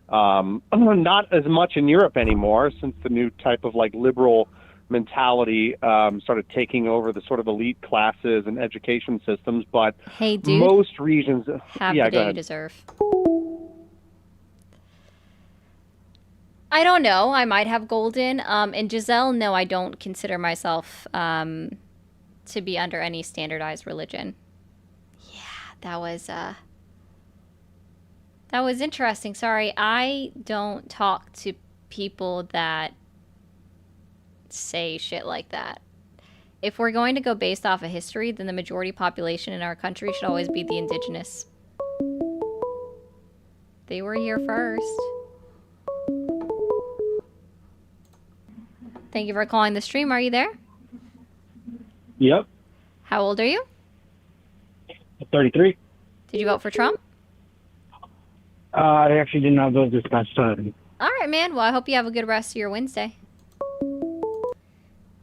not as much in Europe anymore since the new type of like liberal mentality started taking over the sort of elite classes and education systems. But hey, dude, most regions have yeah, the go day you ahead. deserve. I don't know. I might have golden. And Giselle, no, I don't consider myself to be under any standardized religion. Yeah, that was interesting. Sorry, I don't talk to people that say shit like that. If we're going to go based off of history, then the majority population in our country should always be the indigenous. They were here first. Thank you for calling the stream. Are you there? Yep. How old are you? 33. Did you vote for Trump? I actually did not vote this past time. All right, man. Well, I hope you have a good rest of your Wednesday.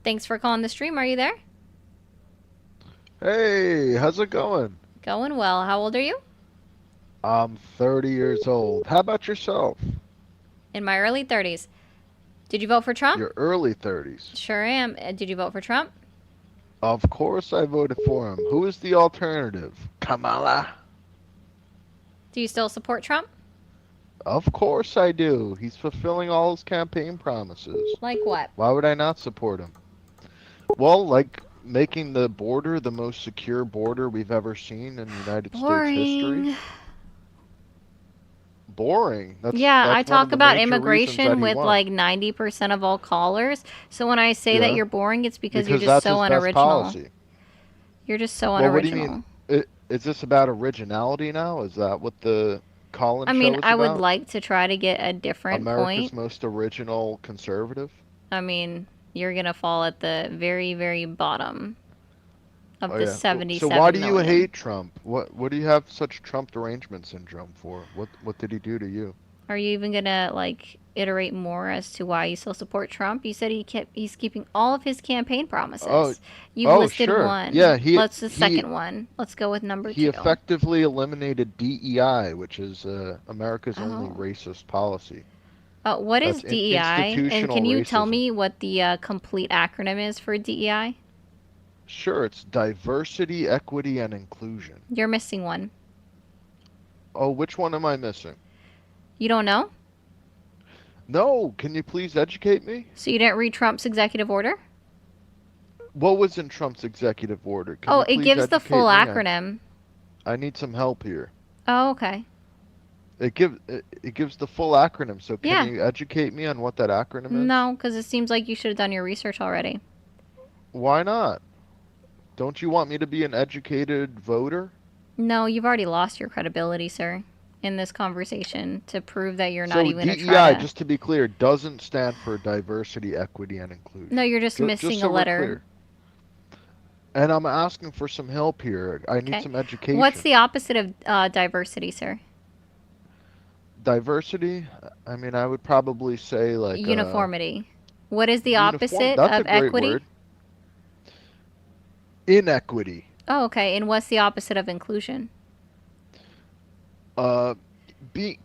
Thanks for calling the stream. Are you there? Hey, how's it going? Going well. How old are you? I'm 30 years old. How about yourself? In my early 30s. Did you vote for Trump? Your early 30s. Sure am. Did you vote for Trump? Of course I voted for him. Who is the alternative? Kamala? Do you still support Trump? Of course I do. He's fulfilling all his campaign promises. Like what? Why would I not support him? Well, like making the border the most secure border we've ever seen in United States history. Boring. I That's one of talk the about major reasons that immigration he with won. like 90% of all callers. So when I say that Yeah. you're boring, it's because you're Because just that's so his best unoriginal. policy. You're just so Well, what do you unoriginal. mean? Is this about originality now? Is that what the call-in I show mean, is I would about? like to try to get a different America's point. most original conservative? I mean, you're going to fall at the very, very bottom of Oh, the yeah. 77 So why do you million. hate Trump? What do you have such Trump derangement syndrome for? What did he do to you? Are you even going to like iterate more as to why you still support Trump? You said he's keeping all of his campaign promises. Oh, You've listed sure. one. Yeah, Let's the second one. Let's go with number He 2. effectively eliminated DEI, which is America's only Oh. racist policy. What is That's DEI? And institutional can you tell racism. me what the complete acronym is for DEI? Sure, it's diversity, equity, and inclusion. You're missing one. Oh, which one am I missing? You don't know? No, can you please educate me? So you didn't read Trump's executive order? What was in Trump's executive order? Can Oh, you it please gives the educate full me? acronym. I need some help here. Oh, okay. It gives the full acronym. So Yeah. can you educate me on what that acronym is? No, because it seems like you should have done your research already. Why not? Don't you want me to be an educated voter? No, you've already lost your credibility, sir, in this conversation to prove that you're So not even going to DEI, try to... just to be clear, doesn't stand for diversity, equity, and inclusion. No, you're just missing just so a we're letter. clear. And I'm asking for some help here. I need Okay. some education. What's the opposite of diversity, sir? Diversity? I mean, I would probably say like Uniformity. What is the uniform. opposite That's of a great equity? word. Inequity. Oh, okay. And what's the opposite of inclusion? Being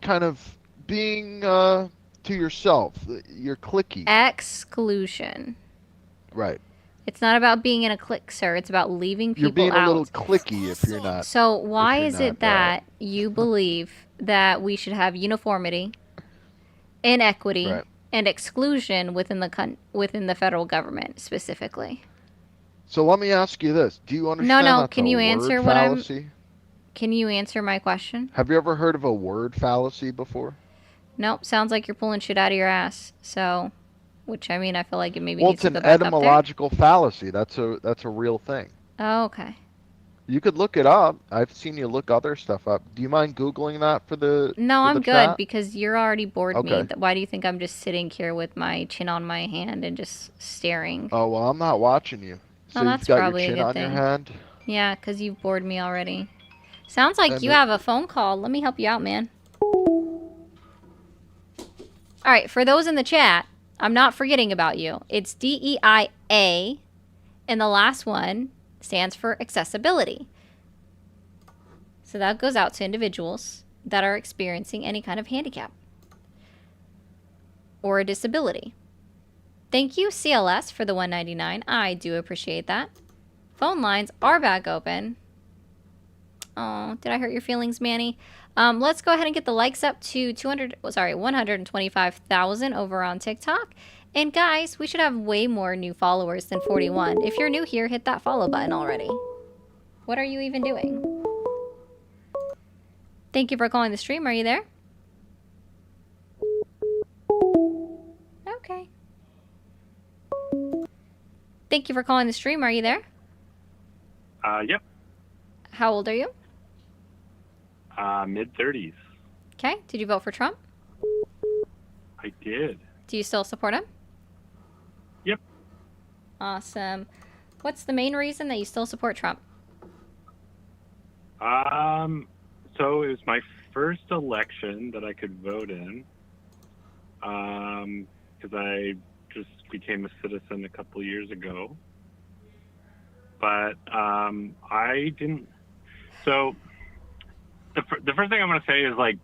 to yourself. You're cliquey. Exclusion. Right. It's not about being in a clique, sir. It's about leaving people You're being out. a little cliquey if you're not. So why is it not, that you believe that we should have uniformity, inequity, Right. and exclusion within the federal government specifically? So let me ask you this: do you understand? No. That's Can a you word answer what I'm? fallacy? Can you answer my question? Have you ever heard of a word fallacy before? Nope. Sounds like you're pulling shit out of your ass. So, which I mean, I feel like it maybe Well, needs it's to an go back up there. etymological fallacy. That's a real thing. Oh, okay. You could look it up. I've seen you look other stuff up. Do you mind Googling that for the No, for I'm the good chat? because you're already bored me. Okay. Why do you think I'm just sitting here with my chin on my hand and just staring? Oh, well, I'm not watching you. So Oh, you've that's got your probably a chin good on your thing. hand? Yeah, because you've bored me already. Sounds like And you it- have a phone call. Let me help you out, man. All right, for those in the chat, I'm not forgetting about you. It's DEIA, and the last one stands for accessibility. So that goes out to individuals that are experiencing any kind of handicap or a disability. Thank you, CLS, for the $1.99. I do appreciate that. Phone lines are back open. Oh, did I hurt your feelings, Manny? Let's go ahead and get the likes up to 125,000 over on TikTok. And guys, we should have way more new followers than 41. If you're new here, hit that follow button already. What are you even doing? Thank you for calling the stream. Are you there? Okay. Thank you for calling the stream. Are you there? Yep. How old are you? Mid-30s. Okay. Did you vote for Trump? I did. Do you still support him? Yep. Awesome. What's the main reason that you still support Trump? So it was my first election that I could vote in. Because I just became a citizen a couple of years ago. But I didn't. So the first thing I'm going to say is like,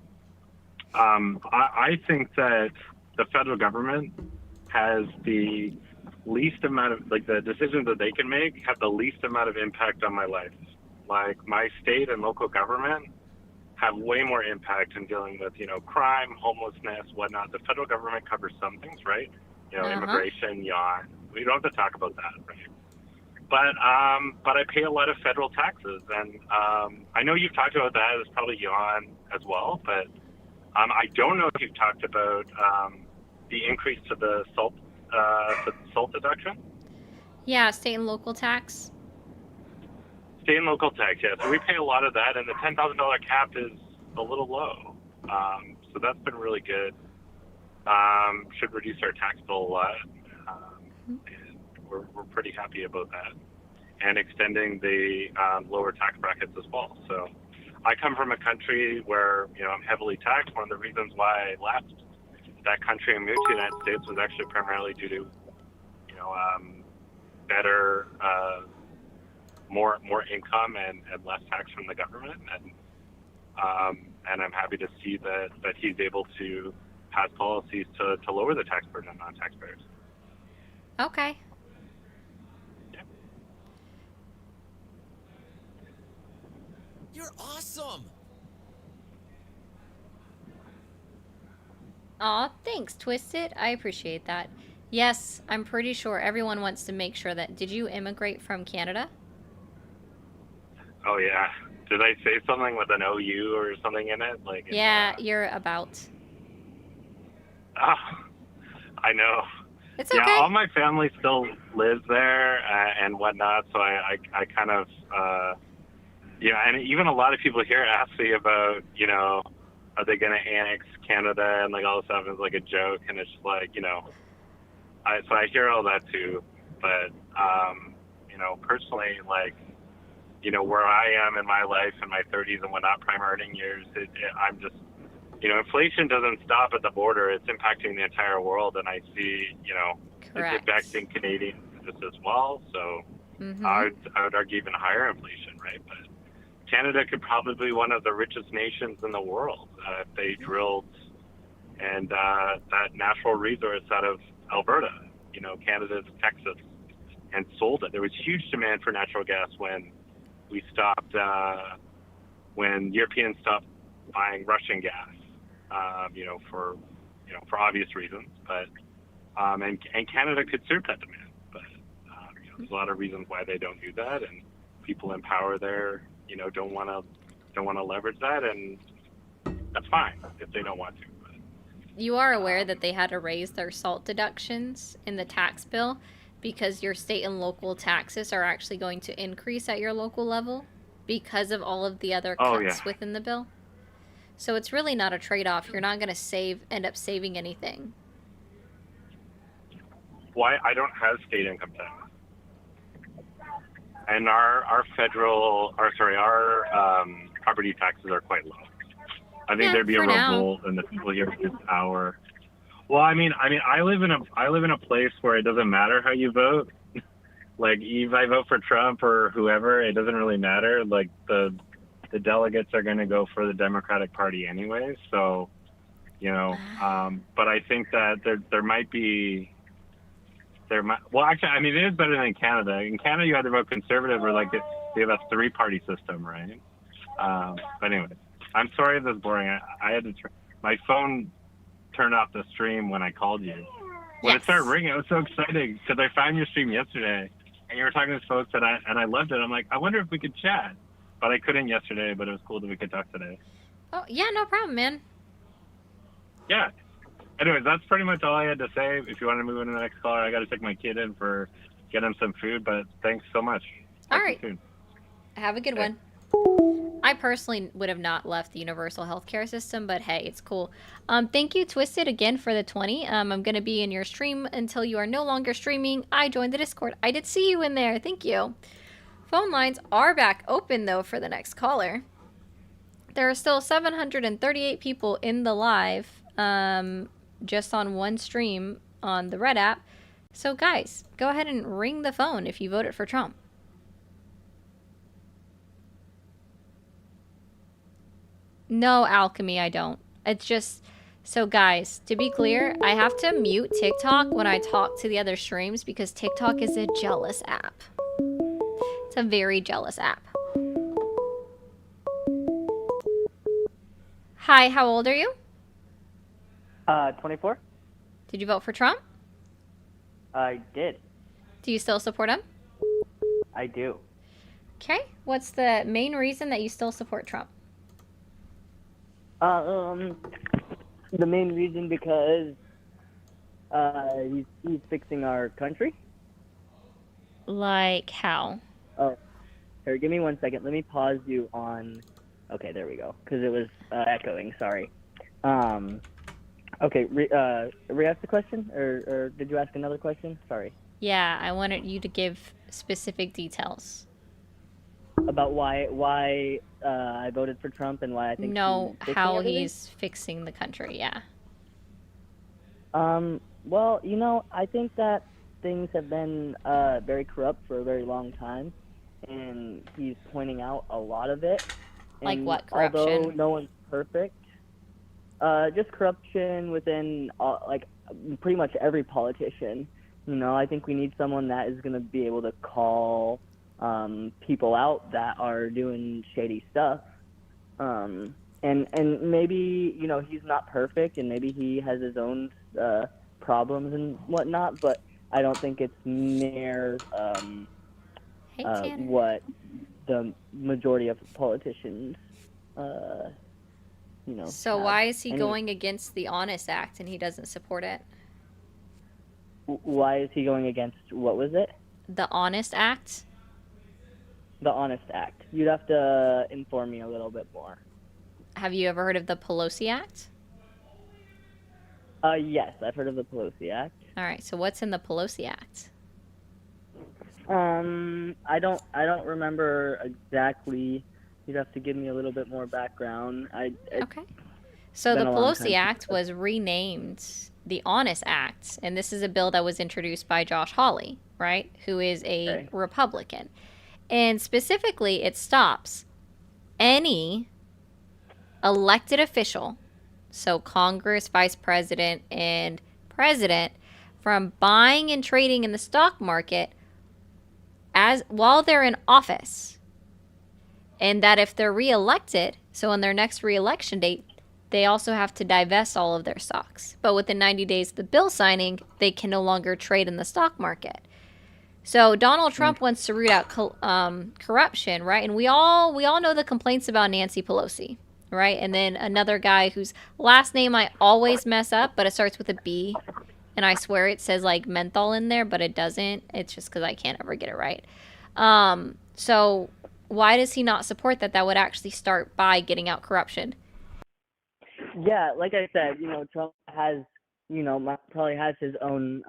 I think that the federal government has the least amount of, like, the decisions that they can make have the least amount of impact on my life. Like, my state and local government have way more impact in dealing with, crime, homelessness, whatnot. The federal government covers some things, right? Immigration, yacht. We don't have to talk about that, right? But I pay a lot of federal taxes, and I know you've talked about that. It's probably Jan as well, but I don't know if you've talked about the increase to the SALT deduction. Yeah, state and local tax. State and local tax, yeah. So we pay a lot of that, and the $10,000 cap is a little low. So that's been really good. Should reduce our tax bill a lot. And we're pretty happy about that. And extending the lower tax brackets as well. So I come from a country where, I'm heavily taxed. One of the reasons why I left that country and moved to the United States was actually primarily due to, better, more income and less tax from the government. And I'm happy to see that he's able to pass policies to lower the tax burden on taxpayers. Okay. You're awesome. Aw, thanks, Twisted. I appreciate that. Yes, I'm pretty sure everyone wants to make sure that. Did you immigrate from Canada? Oh yeah. Did I say something with an OU or something in it? Like. Yeah, you're about. Ah, I know. It's yeah, okay. all my family still lives there and whatnot, so I kind of, and even a lot of people here ask me about, are they going to annex Canada and like all this stuff is like a joke, and it's just like, so I hear all that too, but, personally, like, where I am in my life in my 30s and whatnot, prime earning years, I'm just, inflation doesn't stop at the border. It's impacting the entire world, and I see, it's affecting Canadians just as well. So I would argue even higher inflation, right? But Canada could probably be one of the richest nations in the world if they drilled and that natural resource out of Alberta, Canada's Texas, and sold it. There was huge demand for natural gas when we stopped, when Europeans stopped buying Russian gas, for obvious reasons, but and Canada could serve that demand, but there's a lot of reasons why they don't do that, and people in power there, don't want to leverage that, and that's fine if they don't want to. But, You are aware that they had to raise their SALT deductions in the tax bill because your state and local taxes are actually going to increase at your local level because of all of the other cuts within the bill. So it's really not a trade-off. You're not going to end up saving anything. Why? I don't have state income tax. And our property taxes are quite low. I think there'd be a revolt and the people here this hour. Well, I mean, I live in a place where it doesn't matter how you vote. Like, if I vote for Trump or whoever, it doesn't really matter. Like, the delegates are going to go for the Democratic Party anyway. So, but I think that there might be. Well, actually, I mean, it is better than in Canada. In Canada, you either vote Conservative or like they have a 3-party system, right? But anyway, I'm sorry this is boring. I had to my phone turned off the stream when I called you. When it started ringing, I was so excited because I found your stream yesterday, and you were talking to folks, and I loved it. I'm like, I wonder if we could chat, but I couldn't yesterday. But it was cool that we could talk today. Oh yeah, no problem, man. Yeah. Anyways, that's pretty much all I had to say. If you want to move into the next caller, I got to take my kid in for get him some food. But thanks so much. All right. Have a good one. I personally would have not left the universal healthcare system, but hey, it's cool. Thank you, Twisted, again for the 20. I'm going to be in your stream until you are no longer streaming. I joined the Discord. I did see you in there. Thank you. Phone lines are back open, though, for the next caller. There are still 738 people in the live, just on one stream on the Red app. So, guys, go ahead and ring the phone if you voted for Trump. No, Alchemy, I don't. It's just... So, guys, to be clear, I have to mute TikTok when I talk to the other streams because TikTok is a jealous app. It's a very jealous app. Hi, how old are you? 24. Did you vote for Trump? I did. Do you still support him? I do. Okay. What's the main reason that you still support Trump? The main reason because he's fixing our country. Like how? Oh, here, give me 1 second. Let me pause you on. Okay, there we go. Because it was echoing. Sorry. Okay, re-ask the question, or did you ask another question? Sorry. Yeah, I wanted you to give specific details. About why I voted for Trump and why I think No, he's how everything? he's fixing the country, yeah. Well, I think that things have been very corrupt for a very long time, and he's pointing out a lot of it. Like And what corruption? Although no one's perfect, just corruption within pretty much every politician. I think we need someone that is going to be able to call people out that are doing shady stuff. and maybe he's not perfect, and maybe he has his own problems and whatnot, but I don't think it's near what the majority of politicians So have. why is he And going against the Honest Act and he doesn't support it? why is he going against, what was it? The Honest Act? The Honest Act. You'd have to inform me a little bit more. Have you ever heard of the Pelosi Act? Yes, I've heard of the Pelosi Act. All right, so what's in the Pelosi Act? I don't remember exactly. You'd have to give me a little bit more background. Okay. So the Pelosi Act was renamed the Honest Act, and this is a bill that was introduced by Josh Hawley, right, who is a Republican. And specifically, it stops any elected official, so Congress, Vice President, and President, from buying and trading in the stock market while they're in office. And that if they're reelected, so on their next reelection date, they also have to divest all of their stocks. But within 90 days of the bill signing, they can no longer trade in the stock market. So Donald Trump wants to root out corruption, right? And we all know the complaints about Nancy Pelosi, right? And then another guy whose last name I always mess up, but it starts with a B. And I swear it says like menthol in there, but it doesn't. It's just because I can't ever get it right. So why does he not support that? That would actually start by getting out corruption. Yeah, like I said, Trump has, probably has his own,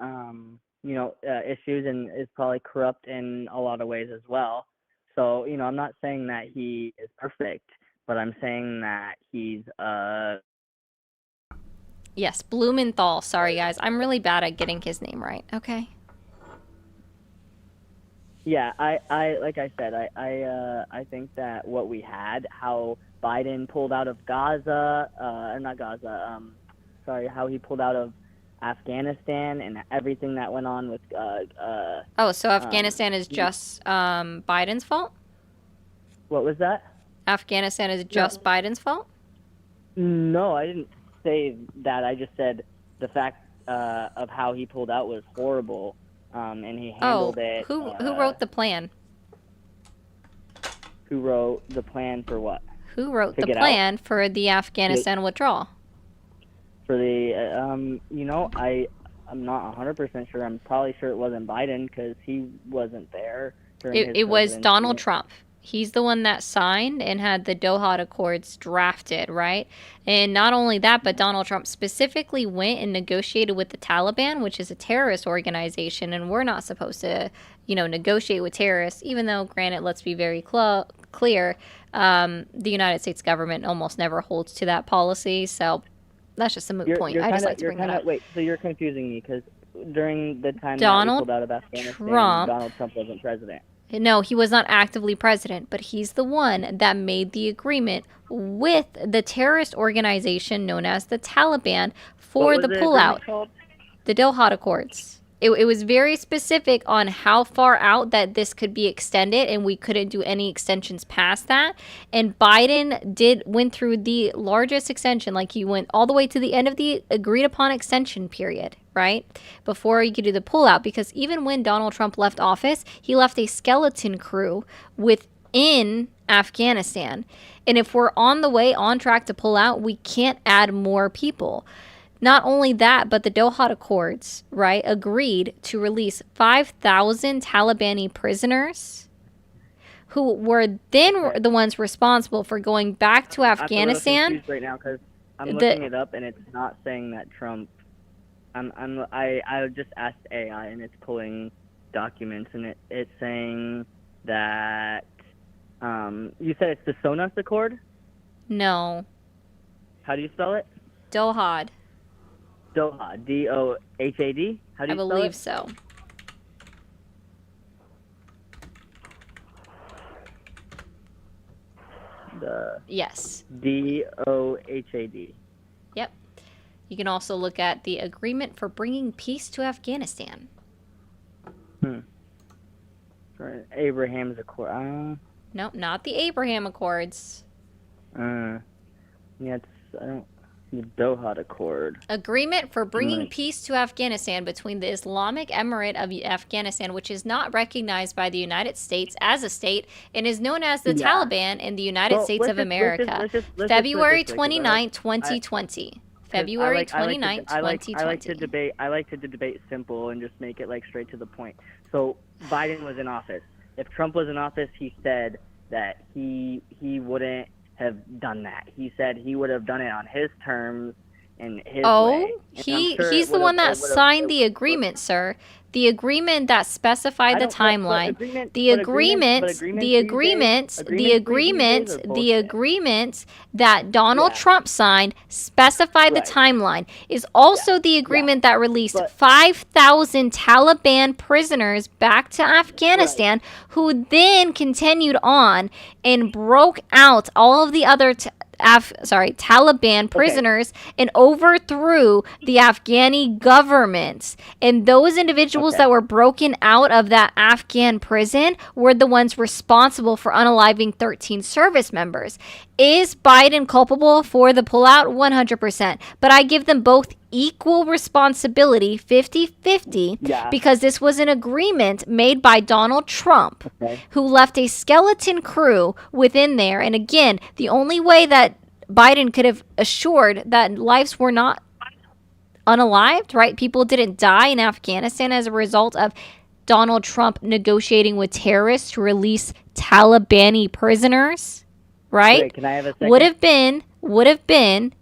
issues and is probably corrupt in a lot of ways as well. So, I'm not saying that he is perfect, but I'm saying that he's, Yes, Blumenthal. Sorry, guys. I'm really bad at getting his name right. Okay. Yeah, I like I said, I think that what we had, how Biden pulled out of Gaza, not Gaza, how he pulled out of Afghanistan and everything that went on with. So Afghanistan is just Biden's fault? What was that? Afghanistan is just Biden's fault? No, I didn't say that. I just said the fact of how he pulled out was horrible. And he handled it. Who wrote the plan? Who wrote the plan for what? Who wrote the plan for the Afghanistan withdrawal? For the, I'm not 100% sure. I'm probably sure it wasn't Biden because he wasn't there. It was Donald Trump. He's the one that signed and had the Doha Accords drafted, right? And not only that, but Donald Trump specifically went and negotiated with the Taliban, which is a terrorist organization, and we're not supposed to, negotiate with terrorists, even though, granted, let's be very clear, the United States government almost never holds to that policy, so that's just a moot point. I just like to bring that up. Wait, so you're confusing me because during the time that we pulled out of Afghanistan, Donald Trump wasn't president. No, he was not actively president, but he's the one that made the agreement with the terrorist organization known as the Taliban for the pullout. The Doha Accords. It was very specific on how far out that this could be extended, and we couldn't do any extensions past that. And Biden went through the largest extension, like he went all the way to the end of the agreed upon extension period, right? Before you could do the pullout, because even when Donald Trump left office, he left a skeleton crew within Afghanistan. And if we're on track to pull out, we can't add more people. Not only that, but the Doha Accords, right, agreed to release 5,000 Taliban prisoners who were then the ones responsible for going back to Afghanistan. I'm confused right now because I'm looking it up and it's not saying that Trump. I just asked AI and it's pulling documents and it's saying that you said it's the SONAS Accord? No. How do you spell it? Doha. Doha, D-O-H-A-D? How do you spell it? I believe so. Yes. D-O-H-A-D. Yep. You can also look at the Agreement for Bringing Peace to Afghanistan. For Abraham's Accord. No, not the Abraham Accords. Yeah, it's I don't the Doha Accord. Agreement for bringing Right. peace to Afghanistan between the Islamic Emirate of Afghanistan, which is not recognized by the United States as a state and is known as the Yeah. Taliban in the United Well, States let's of just- America. let's just put it February this way, 'cause 29, 2020. February 29, 2020. I like to debate. I like to debate simple and just make it like straight to the point. So Biden was in office. If Trump was in office, he said that he wouldn't have done that. He said he would have done it on his terms in his way. And I'm sure He's it the one would've- that it would've- signed the agreement, sir. The agreement that specified the I don't- but timeline. agreement- The but agreements- agreement, but the agreements agreement, these the days- agreement, agreements these days are the bullshit. agreement that Donald Trump signed specified the timeline. Is also the agreement that released 5,000 Taliban prisoners back to Afghanistan, who then continued on and broke out all of the other Taliban prisoners and overthrew the Afghani government. And those individuals that were broken out of that Afghan prison were the ones responsible for unaliving 13 service members. Is Biden culpable for the pullout? 100%. But I give them both equal responsibility, 50-50, because this was an agreement made by Donald Trump, who left a skeleton crew within there. And again, the only way that Biden could have assured that lives were not unalived, right? People didn't die in Afghanistan as a result of Donald Trump negotiating with terrorists to release Talibani prisoners, right? Wait, can I have a second? Would have been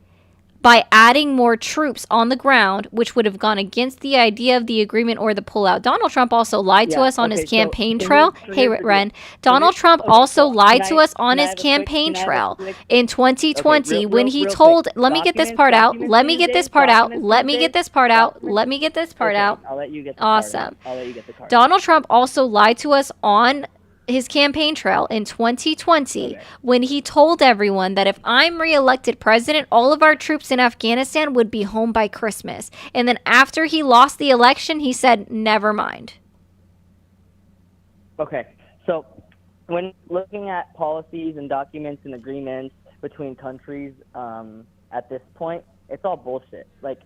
by adding more troops on the ground, which would have gone against the idea of the agreement or the pullout. Donald Trump also lied to us on his campaign trail. Hey, Ren, Donald Trump also lied to us on his campaign trail in 2020 when he told, let me get this part out, let me get this part out, let me get this part out, let me get this part out. I'll let you get the card Awesome. out. I'll let you get the card. Donald Trump also lied to us on his campaign trail in 2020 when he told everyone that if I'm reelected president, all of our troops in Afghanistan would be home by Christmas. And then after he lost the election, he said, never mind. Okay, so when looking at policies and documents and agreements between countries, at this point, it's all bullshit. Like,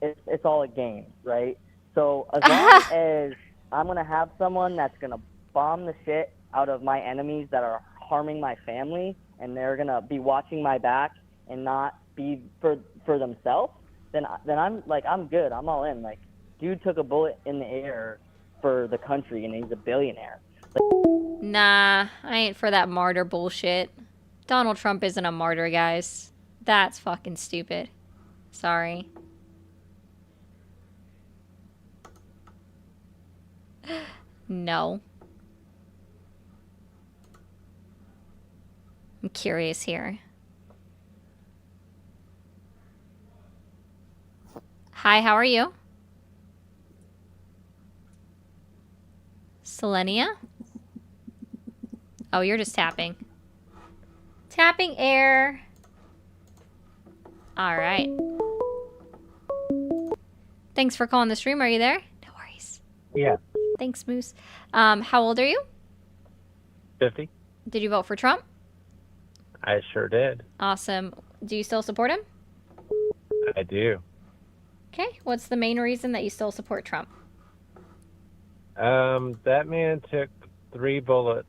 it's all a game, right? So as long as I'm gonna have someone that's gonna bomb the shit out of my enemies that are harming my family, and they're gonna be watching my back and not be for themselves, then I'm good. I'm all in. Like, dude took a bullet in the air for the country, and he's a billionaire. Nah, I ain't for that martyr bullshit. Donald Trump isn't a martyr, guys. That's fucking stupid. Sorry. No. I'm curious here. Hi, how are you? Selenia? Oh, you're just tapping. Tapping air. All right. Thanks for calling the stream. Are you there? No worries. Yeah. Thanks, Moose. How old are you? 50. Did you vote for Trump? I sure did. Awesome. Do you still support him? I do. Okay. What's the main reason that you still support Trump? That man took 3 bullets,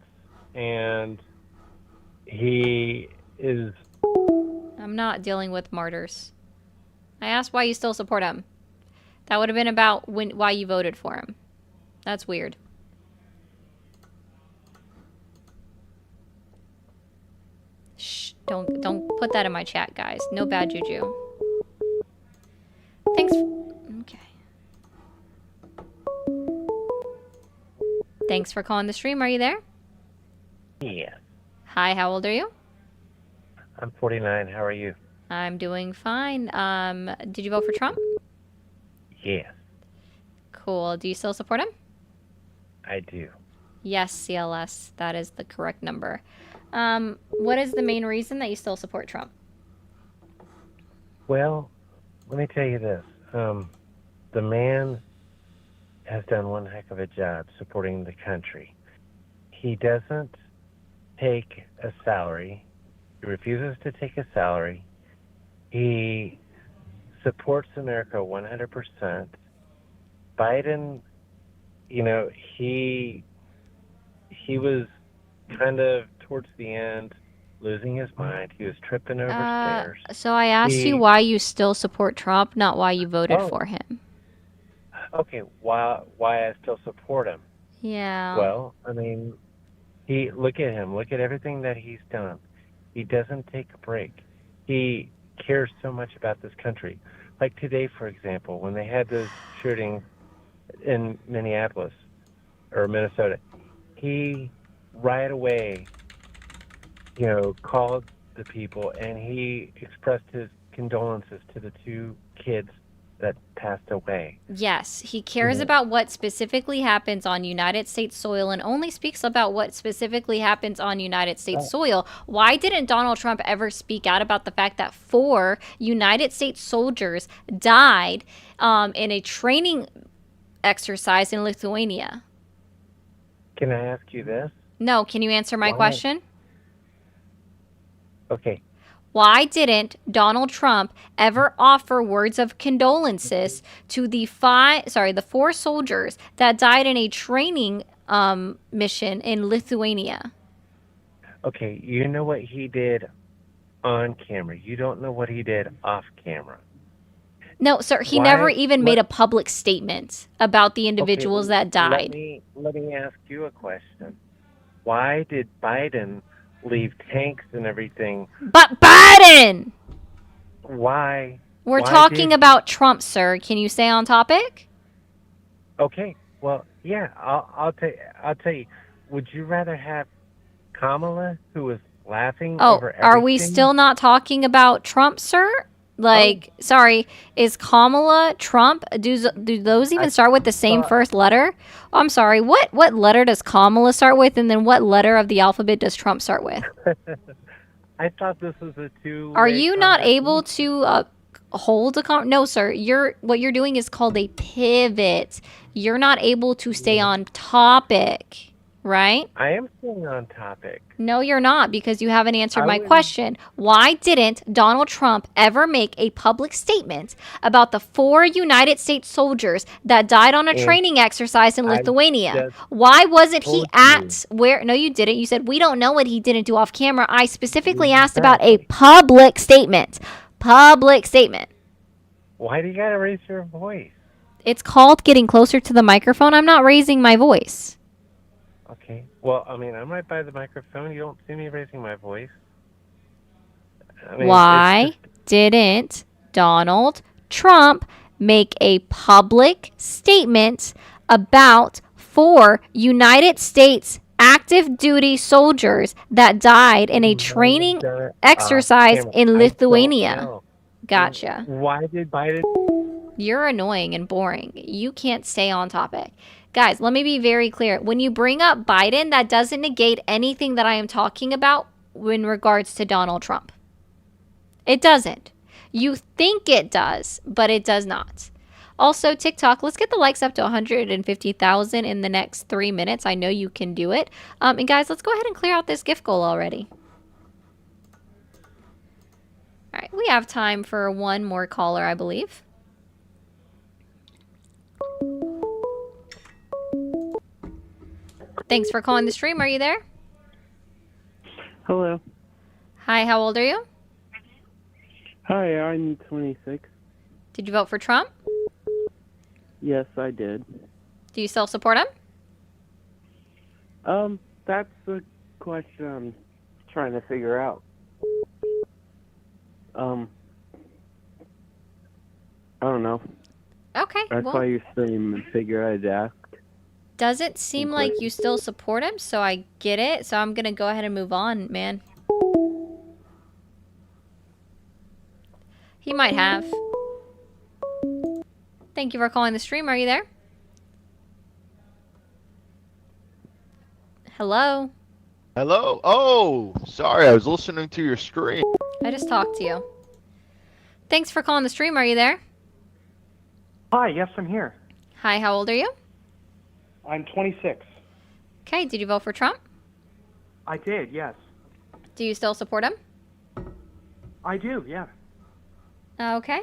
and he is... I'm not dealing with martyrs. I asked why you still support him. That would have been about why you voted for him. That's weird. Shh, don't put that in my chat, guys. No bad juju. Thanks. Okay. Thanks for calling the stream. Are you there? Yeah. Hi, how old are you? I'm 49. How are you? I'm doing fine. Did you vote for Trump? Yes, Cool. Do you still support him? I do. Yes, CLS. That is the correct number. What is the main reason that you still support Trump? Well, let me tell you this. The man has done one heck of a job supporting the country. He doesn't take a salary. He refuses to take a salary. He supports America 100%. Biden, you know, he was kind of towards the end losing his mind. He was tripping over stairs. So I asked you why you still support Trump, not why you voted Oh. for him. Okay, why I still support him? Yeah. Well, I mean, look at him. Look at everything that he's done. He doesn't take a break. He cares so much about this country. Like today, for example, when they had those shootings in Minneapolis or Minnesota, he right away, you know, called the people and he expressed his condolences to the 2 kids that passed away. Yes, he cares about what specifically happens on United States soil and only speaks about what specifically happens on United States soil. Why didn't Donald Trump ever speak out about the fact that 4 United States soldiers died in a training exercise in Lithuania? Can I ask you this? No, can you answer my Why? question? Okay. Why didn't Donald Trump ever offer words of condolences to the 4 soldiers that died in a training mission in Lithuania? Okay, you know what he did on camera. You don't know what he did off camera. No, sir, he Why- never even made what- a public statement about the individuals that died. Let me ask you a question. Why did Biden leave tanks and everything? But Biden! Why? We're why talking did- about Trump, sir. Can you stay on topic? Okay. Well, yeah. I'll tell you. Would you rather have Kamala, who was laughing Oh, over everything? are we still not talking about Trump, sir? Like, sorry, is Kamala Trump? Do those even start with the same first letter? Oh, I'm sorry. What letter does Kamala start with, and then what letter of the alphabet does Trump start with? I thought this was a two. Are you not able to hold a No, sir. What you're doing is called a pivot. You're not able to stay on topic, right? I am staying on topic. No, you're not, because you haven't answered I my wouldn't- question. Why didn't Donald Trump ever make a public statement about the 4 United States soldiers that died on a And training exercise in I Lithuania? just Why wasn't he told at where? No, you didn't. You said we don't know what he didn't do off camera. I specifically asked about a public statement. Public statement. Why do you gotta raise your voice? It's called getting closer to the microphone. I'm not raising my voice. Okay. Well, I mean, I'm right by the microphone. You don't see me raising my voice. I mean, Why didn't Donald Trump make a public statement about 4 United States active duty soldiers that died in a training exercise in Lithuania? Gotcha. Why did Biden? You're annoying and boring. You can't stay on topic. Guys, let me be very clear. When you bring up Biden, that doesn't negate anything that I am talking about in regards to Donald Trump. It doesn't. You think it does, but it does not. Also, TikTok, let's get the likes up to 150,000 in the next 3 minutes. I know you can do it. And guys, let's go ahead and clear out this gift goal already. All right, we have time for one more caller, I believe. Thanks for calling the stream. Are you there? Hello. Hi, how old are you? Hi, I'm 26. Did you vote for Trump? Yes, I did. Do you still support him? That's the question I'm trying to figure out. I don't know. Okay. I well, saw your stream and figured I'd ask. doesn't seem like you still support him, so I get it. So I'm going to go ahead and move on, man. He might have. Thank you for calling the stream. Are you there? Hello? Hello? Oh, sorry. I was listening to your screen. I just talked to you. Thanks for calling the stream. Are you there? Hi, yes, I'm here. Hi, how old are you? I'm 26. Okay, did you vote for Trump? I did, yes. Do you still support him? I do, yeah. Okay.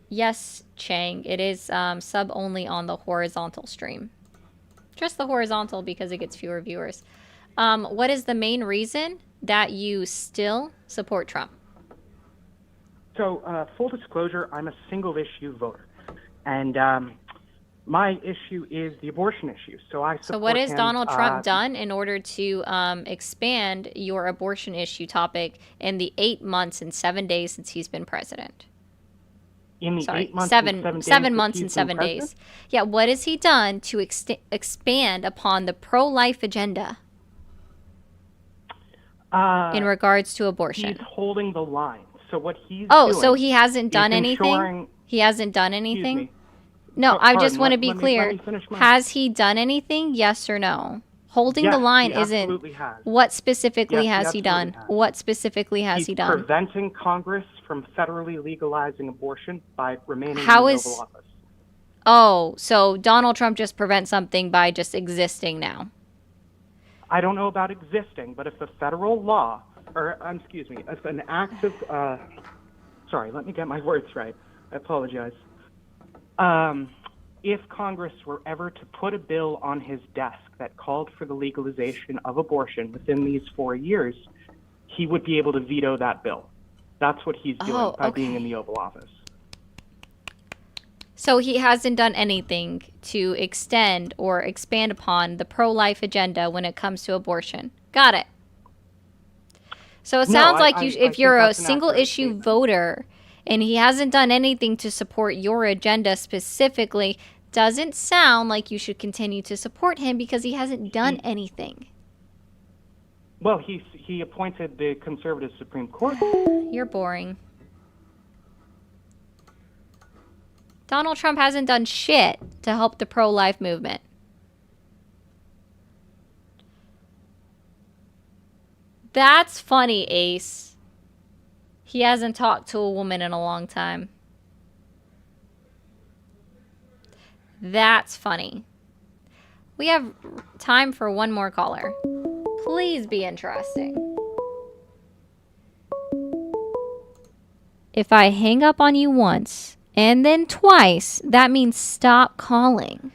Yes, Chang. It is sub only on the horizontal stream. Just the horizontal because it gets fewer viewers. What is the main reason that you still support Trump? So, full disclosure, I'm a single issue voter. And my issue is the abortion issue. So I support So what has him, Donald Trump done in order to expand your abortion issue topic in the 8 months and 7 days since he's been president? In the Sorry, 8 months seven, and 7 days 7 that months he's and been 7 days. president? Yeah, what has he done to expand upon the pro-life agenda in regards to abortion? He's holding the line. So what he's Oh, doing so he hasn't done is anything? ensuring- He hasn't done Excuse anything? me. No, I just Pardon, want to let- be let me- clear. let me finish my- Has he done anything? Yes or no? Holding Yes, the line he isn't. absolutely has. What specifically Yes, he has he done? absolutely has. What specifically has He's he done? preventing Congress from federally legalizing abortion by remaining How in the is- Oval Office. Oh, so Donald Trump just prevents something by just existing now. I don't know about existing, but if the federal law, or excuse me, if an act of, sorry, let me get my words right. I apologize. If Congress were ever to put a bill on his desk that called for the legalization of abortion within these 4 years, he would be able to veto that bill. That's what he's doing Oh, by being okay. in the Oval Office. So he hasn't done anything to extend or expand upon the pro-life agenda when it comes to abortion. Got it. So it No, sounds I- like I if think you're a that's an single accurate issue voter and he hasn't done anything to support your agenda specifically, doesn't sound like you should continue to support him because he hasn't done anything. Well, he appointed the conservative Supreme Court. You're boring. Donald Trump hasn't done shit to help the pro-life movement. That's funny, Ace. He hasn't talked to a woman in a long time. That's funny. We have time for one more caller. Please be interesting. If I hang up on you once and then twice, that means stop calling.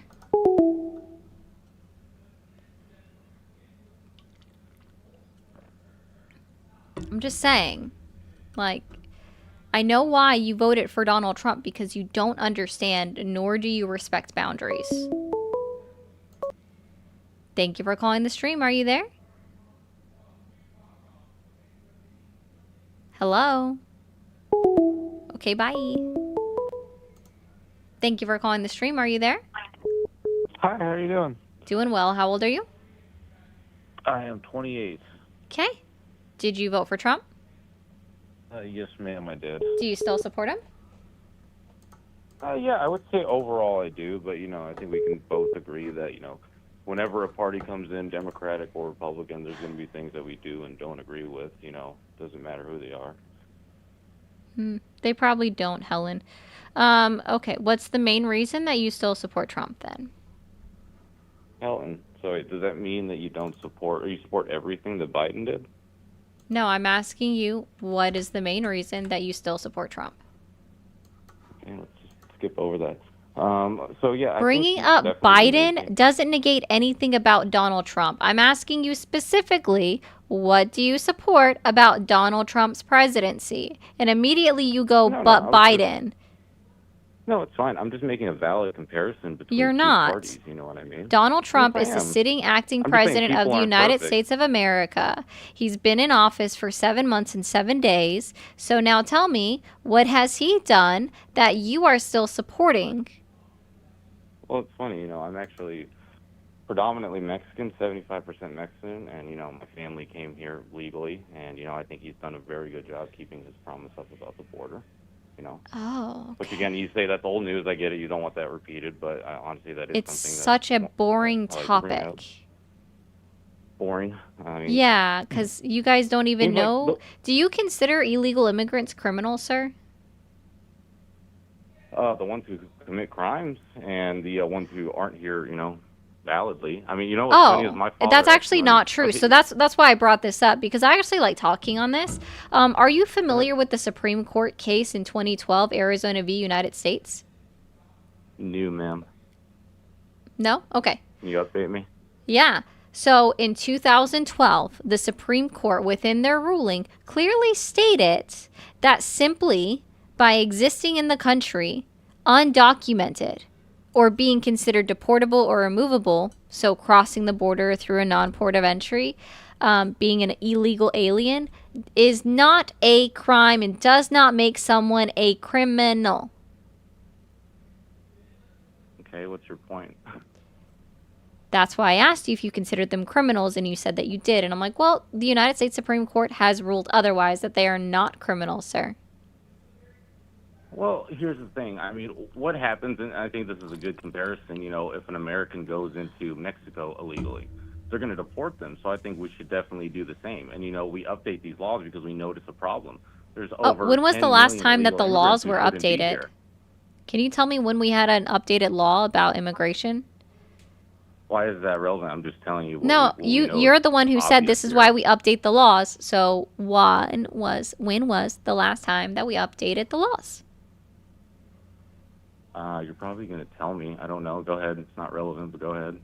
I'm just saying. Like, I know why you voted for Donald Trump because you don't understand nor do you respect boundaries. Thank you for calling the stream. Are you there? Hello? Okay, bye. Thank you for calling the stream. Are you there? Hi, how are you doing? Doing well. How old are you? I am 28. Okay. Did you vote for Trump? Yes, ma'am, I did. Do you still support him? Yeah, I would say overall I do, but, I think we can both agree that, whenever a party comes in, Democratic or Republican, there's going to be things that we do and don't agree with, doesn't matter who they are. They probably don't, Helen. Okay, what's the main reason that you still support Trump then? Helen, so does that mean that you don't support, or you support everything that Biden did? No, I'm asking you, what is the main reason that you still support Trump? Okay, let's just skip over that. So yeah, Bringing I think up he's definitely Biden doesn't negate anything about Donald Trump. I'm asking you specifically, what do you support about Donald Trump's presidency? And immediately you go, No, but I was Biden. No, it's fine. I'm just making a valid comparison between You're two not. parties. You know what I mean? Donald Trump Yes, is I the am. sitting acting I'm just saying president of people the aren't United perfect. States of America. He's been in office for 7 months and 7 days. So now tell me, what has he done that you are still supporting? Well, it's funny. I'm actually predominantly Mexican, 75% Mexican, and my family came here legally, and I think he's done a very good job keeping his promise up about the border. Oh, Which again, you say that's old news. I get it. You don't want that repeated, but honestly, that is it's something such a boring I like to bring topic. up. Boring. I mean, Yeah, because you guys don't even Seems like know. Do you consider illegal immigrants criminals, sir? the ones who commit crimes and the ones who aren't here, validly. I mean, you know what's funny is my father. That's actually not true. Okay. So that's why I brought this up, because I actually like talking on this. Are you familiar with the Supreme Court case in 2012, Arizona v. United States? New, ma'am. No? Okay. Can you update me? Yeah. So in 2012, the Supreme Court, within their ruling, clearly stated that simply by existing in the country undocumented or being considered deportable or removable, so crossing the border through a non-port of entry, being an illegal alien, is not a crime and does not make someone a criminal. Okay, what's your point? That's why I asked you if you considered them criminals, and you said that you did. And I'm like, well, the United States Supreme Court has ruled otherwise, that they are not criminals, sir. Well, here's the thing. I mean, what happens, and I think this is a good comparison, you know, if an American goes into Mexico illegally, they're going to deport them. So I think we should definitely do the same. And, you know, we update these laws because we notice a problem. There's over when was 10 the last million time that the illegal laws immigrants were who shouldn't be updated? here. Can you tell me when we had an updated law about immigration? Why is that relevant? I'm just telling you. No, you're the one who said this is why we update the laws. So when was the last time that we updated the laws? You're probably going to tell me. I don't know. Go ahead. It's not relevant, but go ahead.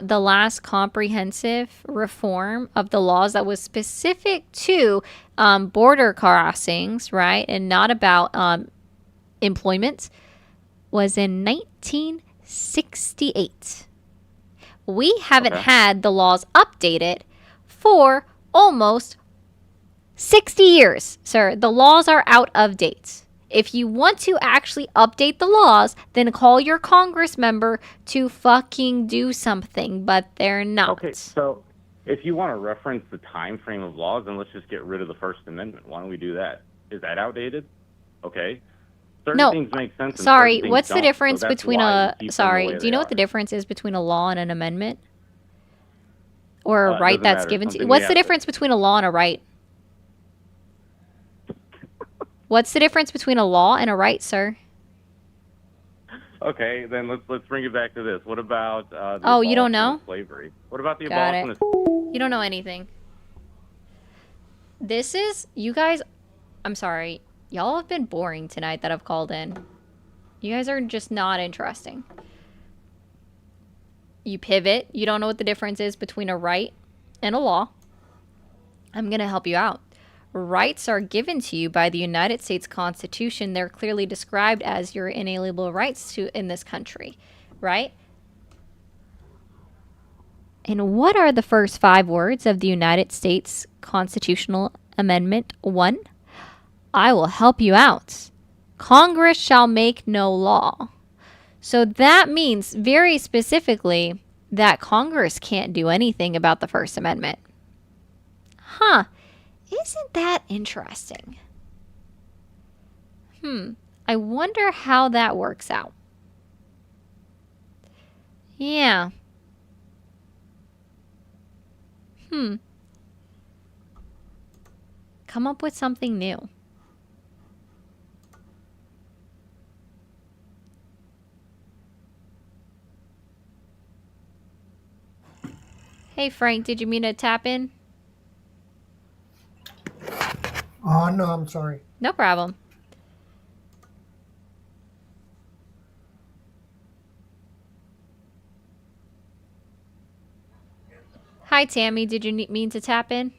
The last comprehensive reform of the laws that was specific to border crossings, right, and not about employment, was in 1968. We haven't had the laws updated for almost 60 years, sir. The laws are out of date. If you want to actually update the laws, then call your Congress member to fucking do something, but they're not. Okay, so if you want to reference the time frame of laws, then let's just get rid of the First Amendment. Why don't we do that? Is that outdated? Okay. Certain things make sense. And Sorry, certain things what's the don't, difference so that's between why we keep them the way do they you know are. what the difference is between a law and an amendment? Or a It right doesn't that's matter. given to you? Something What's we the have to- difference between a law and a right? What's the difference between a law and a right, sir? Okay, then let's bring it back to this. What about the Oh, you don't abolition of know? slavery? What about the Got abolition it. of You don't know anything. This is, you guys, I'm sorry. Y'all have been boring tonight that I've called in. You guys are just not interesting. You pivot. You don't know what the difference is between a right and a law. I'm going to help you out. Rights are given to you by the United States Constitution. They're clearly described as your inalienable rights in this country, right? And what are the first 5 words of the United States Constitutional Amendment 1? I will help you out. Congress shall make no law. So that means very specifically that Congress can't do anything about the First Amendment. Huh. Isn't that interesting? I wonder how that works out. Yeah. Come up with something new. Hey Frank, did you mean to tap in? Oh, no, I'm sorry. No problem. Hi Tammy, did you mean to tap in?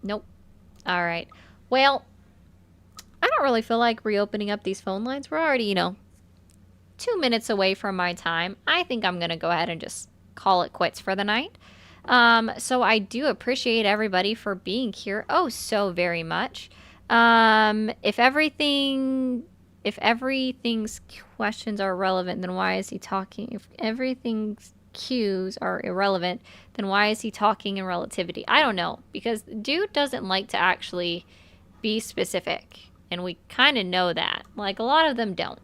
Nope. All right. Well, I don't really feel like reopening up these phone lines. We're already, 2 minutes away from my time. I think I'm going to go ahead and just call it quits for the night. So I do appreciate everybody for being here so very much. If everything's questions are relevant, then why is he talking? If everything's cues are irrelevant, then why is he talking in relativity? I don't know, because dude doesn't like to actually be specific, and we kind of know that. Like, a lot of them don't.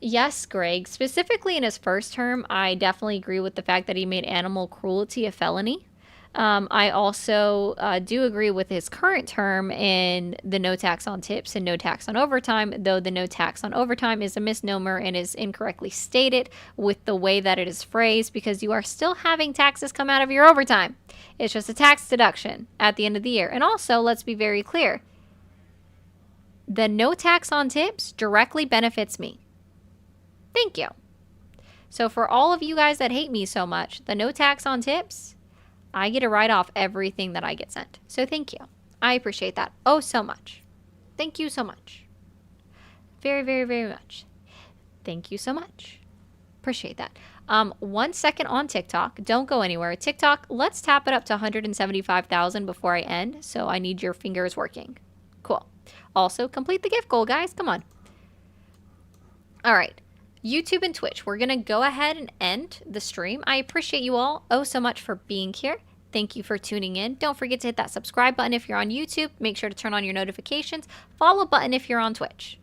Yes, Greg. Specifically in his first term, I definitely agree with the fact that he made animal cruelty a felony. I also do agree with his current term in the no tax on tips and no tax on overtime, though the no tax on overtime is a misnomer and is incorrectly stated with the way that it is phrased, because you are still having taxes come out of your overtime. It's just a tax deduction at the end of the year. And also, let's be very clear. The no tax on tips directly benefits me. Thank you. So for all of you guys that hate me so much, the no tax on tips, I get to write off everything that I get sent. So thank you. I appreciate that oh so much. Thank you so much. Very, very, very much. Thank you so much. Appreciate that. 1 second on TikTok. Don't go anywhere. TikTok, let's tap it up to 175,000 before I end. So I need your fingers working. Cool. Also, complete the gift goal, guys. Come on. All right. YouTube and Twitch, we're going to go ahead and end the stream. I appreciate you all oh so much for being here. Thank you for tuning in. Don't forget to hit that subscribe button if you're on YouTube. Make sure to turn on your notifications. Follow button if you're on Twitch.